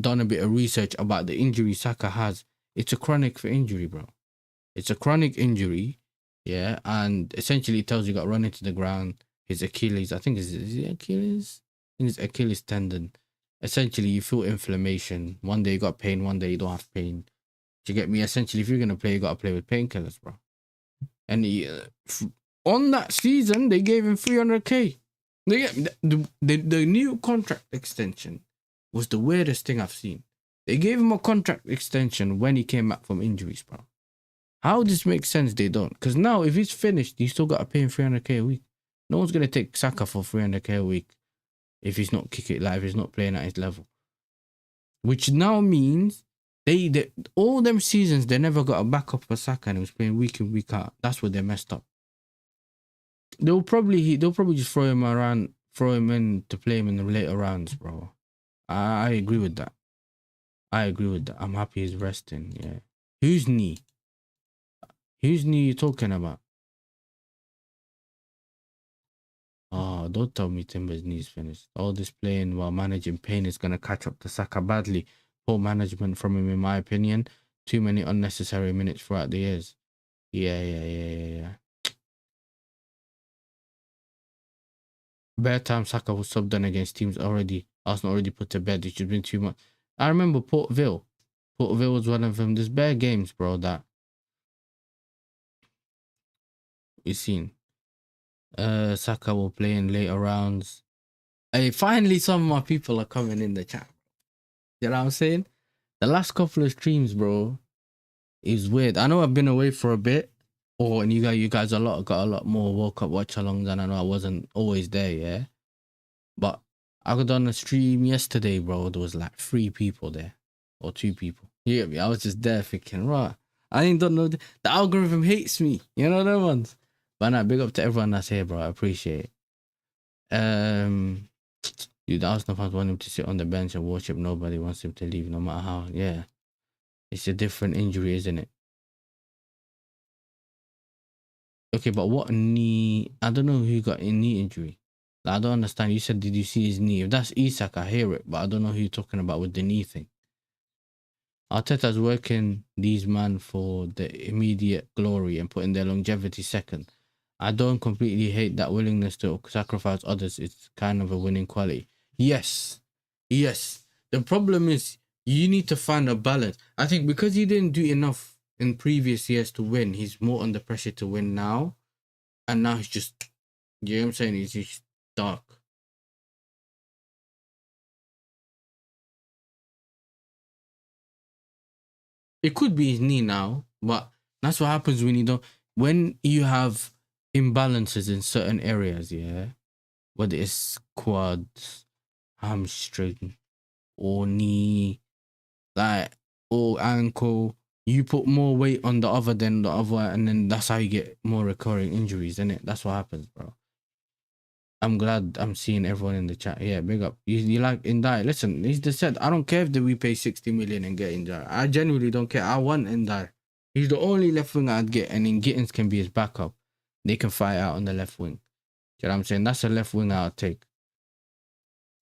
done a bit of research about the injury Saka has. It's a chronic injury, bro. It's a chronic injury, yeah, and essentially it tells you got to run into the ground. His Achilles, I think is it Achilles? I think it's Achilles tendon. Essentially, you feel inflammation. One day you got pain, one day you don't have pain. Do you get me? Essentially, if you're gonna play, you gotta play with painkillers, bro. And on that season, they gave him 300k. The new contract extension was the weirdest thing I've seen. They gave him a contract extension when he came back from injuries, bro. How this makes sense? They don't. Because now, if he's finished, you still got to pay him 300k a week. No one's going to take Saka for 300k a week if he's not kicking live, if he's not playing at his level. Which now means they all them seasons, they never got a backup for Saka and he was playing week in, week out. That's where they messed up. They'll probably just throw him in to play him in the later rounds, bro. I agree with that. I'm happy he's resting, yeah. Whose knee? Whose knee you talking about? Oh, don't tell me Timber's knee's finished. All this playing while managing pain is going to catch up to Saka badly. Poor management from him, in my opinion. Too many unnecessary minutes throughout the years. Yeah. Bare time Saka was subbed on against teams Arsenal already put to bed. It should have been too much. I remember Port Vale. Port Vale was one of them. There's bare games, bro, that we've seen. Saka will play in later rounds. Hey, finally some of my people are coming in the chat. You know what I'm saying? The last couple of streams, bro, is weird. I know I've been away for a bit. And you guys got a lot more World Cup watch alongs, and I know I wasn't always there, yeah. But I got on a stream yesterday, bro. There was like 3 people there. Or 2 people. You get me? I was just there thinking, right. I don't know. The algorithm hates me. You know them ones? But nah, big up to everyone that's here, bro. I appreciate it. Dude, the Arsenal fans want him to sit on the bench and worship. Nobody wants him to leave, no matter how. Yeah. It's a different injury, isn't it? Okay, but what knee? I don't know who got a knee injury. I don't understand. You said, did you see his knee? If that's Isak, I hear it, but I don't know who you're talking about with the knee thing. Arteta's working these men for the immediate glory and putting their longevity second. I don't completely hate that willingness to sacrifice others. It's kind of a winning quality. Yes. The problem is you need to find a balance. I think because he didn't do enough in previous years to win, he's more under pressure to win now. And now he's just, you know what I'm saying? He's just dark. It could be his knee now, but that's what happens when you have imbalances in certain areas, yeah? Whether it's quads, hamstring, or knee, or ankle, you put more weight on the other than the other, and then that's how you get more recurring injuries, isn't it? That's what happens, bro. I'm glad I'm seeing everyone in the chat. Yeah, big up. You like Ndiaye? Listen, he's just said, I don't care if we pay 60 million and get Ndiaye. I genuinely don't care. I want Ndiaye. He's the only left wing I'd get, and then Gittins can be his backup. They can fight out on the left wing. You know what I'm saying? That's a left wing I'll take.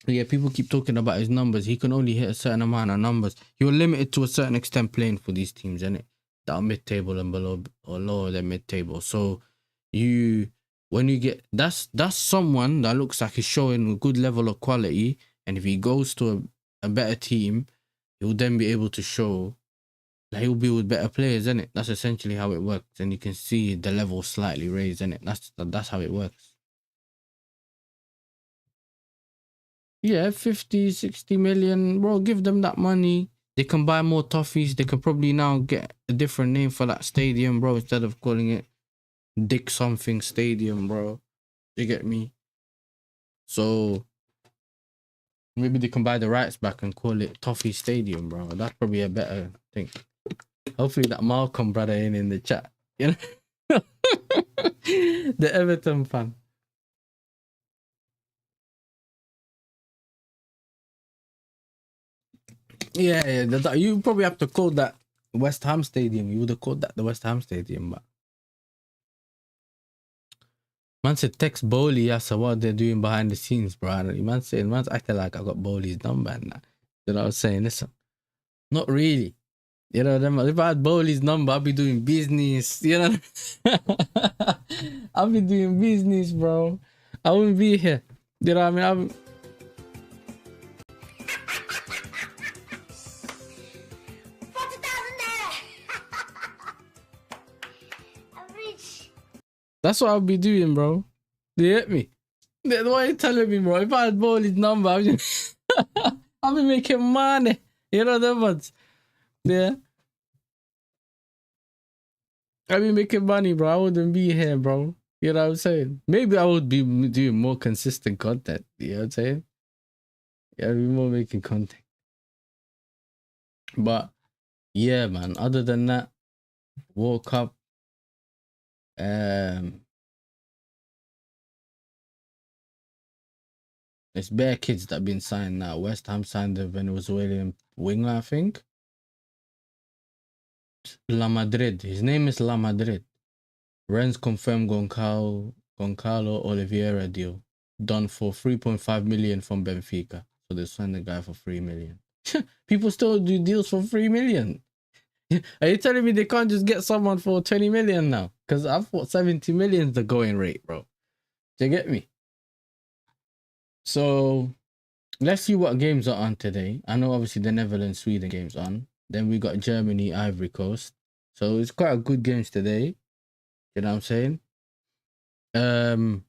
Yeah, people keep talking about his numbers. He can only hit a certain amount of numbers. You're limited to a certain extent playing for these teams, isn't it? That are mid-table and below or lower than mid-table. So when you get that's someone that looks like he's showing a good level of quality, and if he goes to a better team, he'll then be able to show that he'll be with better players, isn't it? That's essentially how it works, and you can see the level slightly raised, isn't it? That's how it works. Yeah, 50, 60 million. Bro, give them that money. They can buy more toffees. They can probably now get a different name for that stadium, bro, instead of calling it Dick something stadium, bro. You get me? So maybe they can buy the rights back and call it Toffee Stadium, bro. That's probably a better thing. Hopefully that Malcolm brother ain't in the chat. You know? The Everton fan. Yeah, you probably have to call that West Ham Stadium. You would have called that the West Ham Stadium, but man said text Bowley, Yasser, what they're doing behind the scenes, bro. Man's acting like I got Bowley's number and that. You know what I'm saying? Listen, not really. You know, if I had Bowley's number, I'd be doing business. You know, I'd be doing business, bro. I wouldn't be here. You know what I mean? That's what I'll be doing, bro. You get me? What are you telling me, bro? If I had Bowley's number, I'll be making money. You know the ones? Yeah. I'll be making money, bro. I wouldn't be here, bro. You know what I'm saying? Maybe I would be doing more consistent content. You know what I'm saying? Yeah, I'd be more making content. But yeah, man. Other than that, World Cup. It's bare kids that have been signed now. West Ham signed the Venezuelan winger, I think. La Madrid. His name is La Madrid. Rennes confirmed Goncalo Oliveira deal. Done for 3.5 million from Benfica. So they signed the guy for 3 million. People still do deals for 3 million. Are you telling me they can't just get someone for 20 million now? Because I thought 70 million is the going rate, bro. Do you get me? So let's see what games are on today. I know obviously the Netherlands-Sweden game's on. Then we got Germany, Ivory Coast. So it's quite a good games today. You know what I'm saying?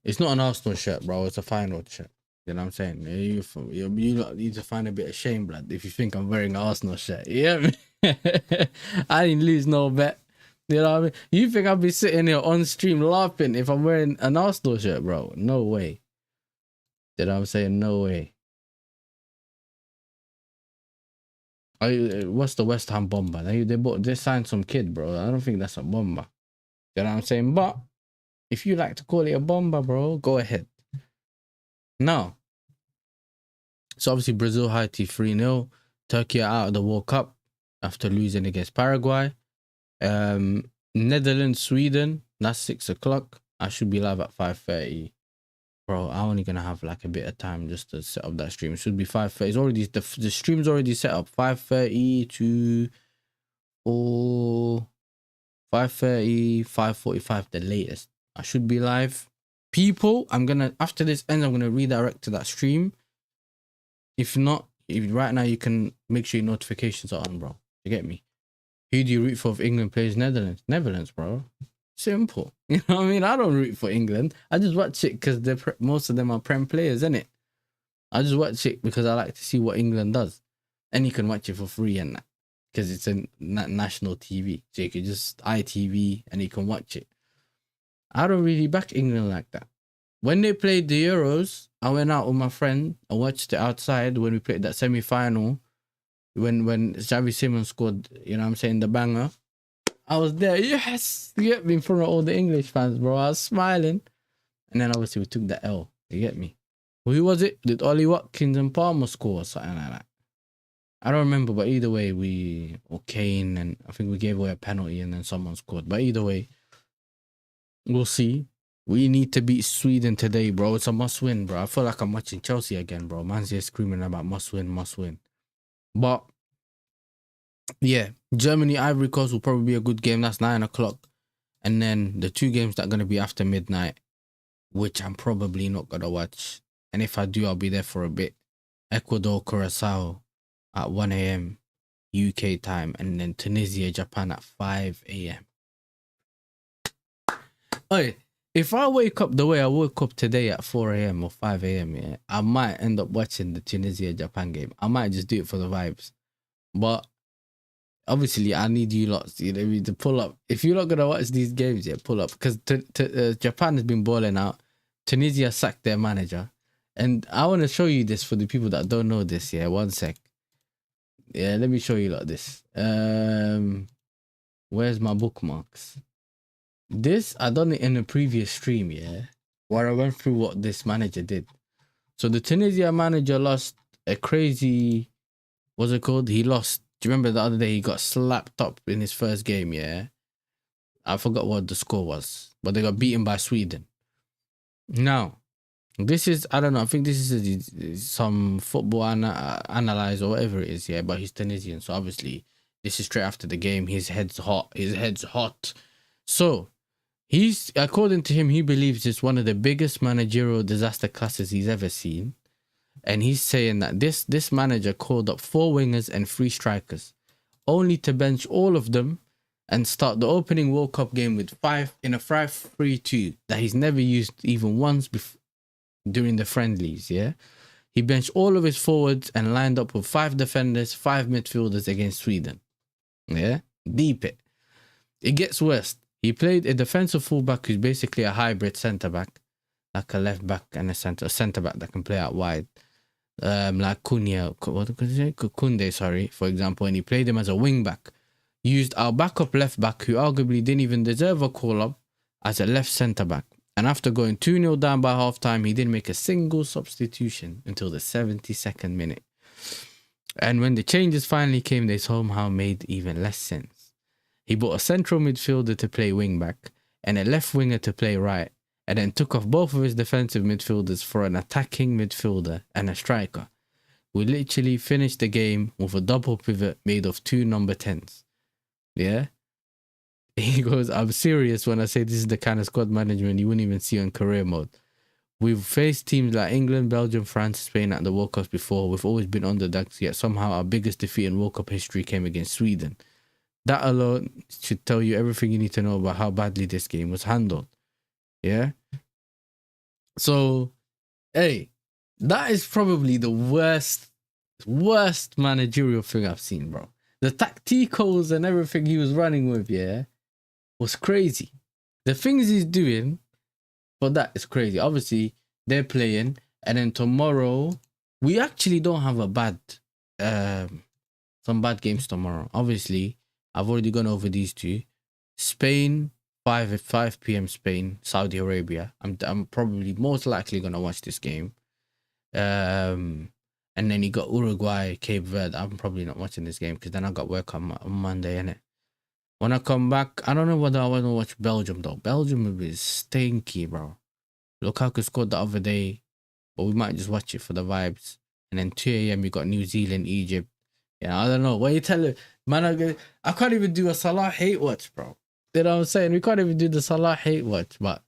It's not an Arsenal shirt, bro. It's a Feyenoord shirt. You know what I'm saying? You need to find a bit of shame, blood, if you think I'm wearing an Arsenal shirt. Yeah, I didn't lose no bet. You know what I mean? You think I'll be sitting here on stream laughing if I'm wearing an Arsenal shirt, bro? No way. You know what I'm saying? No way. What's the West Ham bomber? They signed some kid, bro. I don't think that's a bomber. You know what I'm saying? But if you like to call it a bomber, bro, go ahead. Now, so obviously Brazil, Haiti 3-0. Turkey are out of the World Cup after losing against Paraguay. Netherlands, Sweden, that's 6 o'clock. I should be live at 5:30. Bro, I'm only gonna have like a bit of time just to set up that stream. It should be 5:30. It's already the stream's already set up. 5:30 to 5:30, 5:45 the latest. I should be live. People, after this ends, I'm gonna redirect to that stream. If not, right now you can make sure your notifications are on, bro. You get me? Who do you root for if England plays Netherlands? Netherlands, bro. Simple. You know what I mean? I don't root for England. I just watch it because most of them are Prem players, innit? I just watch it because I like to see what England does. And you can watch it for free and that. Because it's a national TV. So you can just ITV and you can watch it. I don't really back England like that. When they played the Euros, I went out with my friend. I watched it outside when we played that semi-final. When Xavi Simons scored, you know what I'm saying, the banger. I was there, yes! You get me, in front of all the English fans, bro. I was smiling. And then obviously we took the L. You get me? Who was it? Did Ollie Watkins and Palmer score or something like that? I don't remember, but either way, or Kane, and I think we gave away a penalty and then someone scored. But either way, we'll see. We need to beat Sweden today, bro. It's a must-win, bro. I feel like I'm watching Chelsea again, bro. Man's here screaming about must-win, must-win. But, yeah, Germany, Ivory Coast will probably be a good game. That's 9 o'clock. And then the 2 games that are going to be after midnight, which I'm probably not going to watch. And if I do, I'll be there for a bit. Ecuador, Curacao at 1 a.m. UK time. And then Tunisia, Japan at 5 a.m. Oh, if I wake up the way I woke up today at 4 a.m. or 5 a.m., yeah, I might end up watching the Tunisia-Japan game. I might just do it for the vibes. But obviously, I need you lots, you know what I mean, to pull up. If you're not going to watch these games, yeah, pull up. Because Japan has been balling out. Tunisia sacked their manager. And I want to show you this for the people that don't know this, yeah. One sec. Yeah, let me show you like this. Where's my bookmarks? This, I done it in a previous stream, yeah, where I went through what this manager did. So the Tunisia manager lost a crazy, what's it called? He lost. Do you remember the other day he got slapped up in his first game, yeah? I forgot what the score was, but they got beaten by Sweden. Now, this is, I don't know, I think this is some football analyze or whatever it is, yeah, but he's Tunisian, so obviously this is straight after the game. His head's hot. So, he's, according to him, he believes it's one of the biggest managerial disaster classes he's ever seen. And he's saying that this manager called up 4 wingers and 3 strikers, only to bench all of them and start the opening World Cup game with 5-3-2 that he's never used even once before during the friendlies, yeah? He benched all of his forwards and lined up with 5 defenders, 5 midfielders against Sweden. Yeah? Deep it. It gets worse. He played a defensive fullback who's basically a hybrid centre-back, like a left-back and a centre-back that can play out wide. Like Kunde, sorry, for example, and he played him as a wing-back. Used our backup left-back, who arguably didn't even deserve a call-up, as a left centre-back. And after going 2-0 down by half-time, he didn't make a single substitution until the 72nd minute. And when the changes finally came, they somehow made even less sense. He brought a central midfielder to play wing-back and a left winger to play right, and then took off both of his defensive midfielders for an attacking midfielder and a striker. We literally finished the game with a double pivot made of 2 number 10s. Yeah? He goes, I'm serious when I say this is the kind of squad management you wouldn't even see on career mode. We've faced teams like England, Belgium, France, Spain at the World Cups before. We've always been underdogs, yet somehow our biggest defeat in World Cup history came against Sweden. That alone should tell you everything you need to know about how badly this game was handled. Yeah? So, hey, that is probably the worst managerial thing I've seen, bro. The tacticals and everything he was running with, yeah, was crazy. The things he's doing for that is crazy. Obviously, they're playing, and then tomorrow, we actually don't have a bad, some bad games tomorrow. Obviously, I've already gone over these 2. Spain, 5 p.m. Spain, Saudi Arabia. I'm probably most likely gonna watch this game. And then you got Uruguay, Cape Verde. I'm probably not watching this game because then I got work on Monday, innit? When I come back, I don't know whether I want to watch Belgium though. Belgium will be stinky, bro. Lukaku scored the other day, but we might just watch it for the vibes. And then 2 a.m. we got New Zealand, Egypt. Yeah, I don't know. What you telling? Man, I can't even do a Salah hate watch, bro. You know what I'm saying? We can't even do the Salah hate watch, but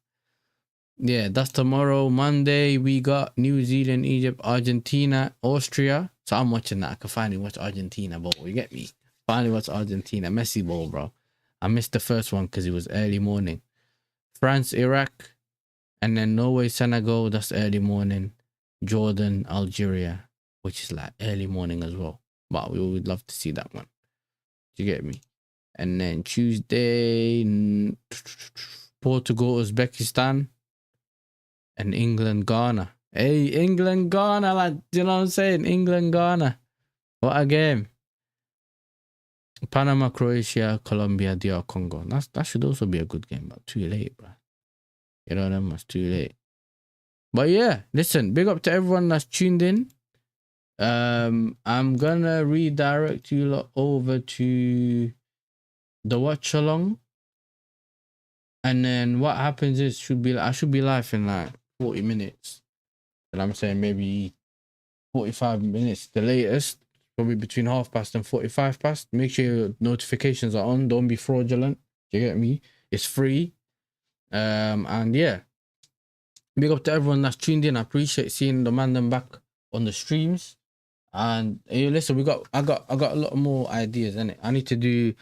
yeah, that's tomorrow. Monday, we got New Zealand, Egypt, Argentina, Austria. So I'm watching that. I can finally watch Argentina ball. You get me? Finally watch Argentina. Messi ball, bro. I missed the first one because it was early morning. France, Iraq, and then Norway, Senegal. That's early morning. Jordan, Algeria, which is like early morning as well. But we would love to see that one. Do you get me? And then Tuesday, Portugal, Uzbekistan, and England, Ghana. Hey, England, Ghana, like, you know what I'm saying? England, Ghana. What a game. Panama, Croatia, Colombia, DR Congo. That should also be a good game, but too late, bro. You know what I mean? It's too late. But yeah, listen, big up to everyone that's tuned in. I'm gonna redirect you lot over to the watch along, and then what happens is I should be live in like 40 minutes. And I'm saying maybe 45 minutes, the latest. Probably between past and 45 past. Make sure your notifications are on. Don't be fraudulent. You get me? It's free. And yeah, big up to everyone that's tuned in. I appreciate seeing the man them back on the streams. And hey, listen, I got a lot more ideas, innit? I need to do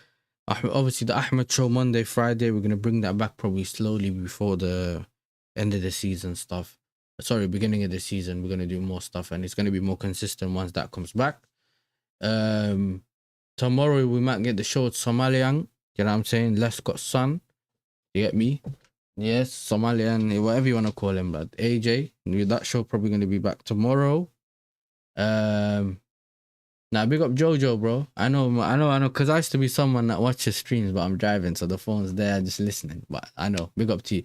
obviously the Ahmed show Monday, Friday. We're gonna bring that back probably slowly before the end of the season stuff. Sorry, beginning of the season, we're gonna do more stuff, and it's gonna be more consistent once that comes back. Tomorrow we might get the show with Somalian. You know what I'm saying? Les got son. You get me? Yes, Somalian, whatever you want to call him, but AJ. That show probably gonna be back tomorrow. Now big up Jojo, bro. I know, because I used to be someone that watches streams, but I'm driving, so the phone's there just listening. But I know, big up to you.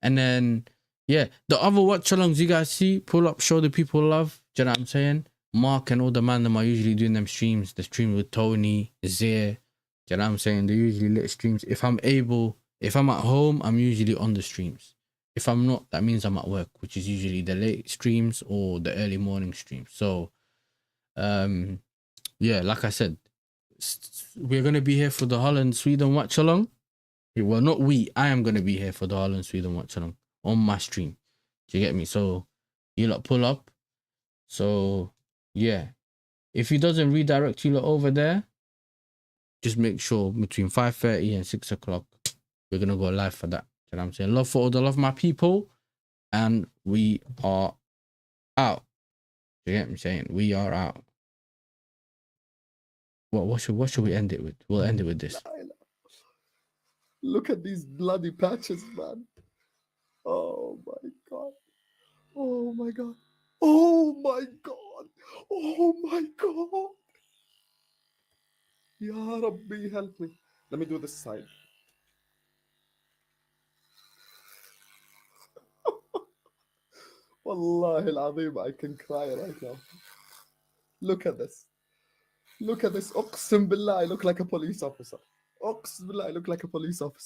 And then, yeah, the other watch alongs you guys see, pull up, show the people love. Do you know what I'm saying? Mark and all the man them are usually doing them streams. The stream with Tony, Zir. Do you know what I'm saying? They're usually lit streams. If I'm at home, I'm usually on the streams. If I'm not, that means I'm at work, which is usually the late streams or the early morning streams. So, yeah, like I said, we're going to be here for the Holland-Sweden watch along. Well, not we. I am going to be here for the Holland-Sweden watch along on my stream. Do you get me? So, you lot pull up. So, yeah. If he doesn't redirect you lot over there, just make sure between 5:30 and 6 o'clock, we're going to go live for that. You know what I'm saying? Love for all the love, my people. And we are out. You get me saying? We are out. What should we end it with? We'll end it with this. Look at these bloody patches, man. Oh my God. Oh my God. Oh my God. Oh my God. Ya Rabbi, help me. Let me do this side. Wallahi al-Azim, I can cry right now. Look at this. Look at this. Uqsim billah, I look like a police officer. Uqsim billah, I look like a police officer.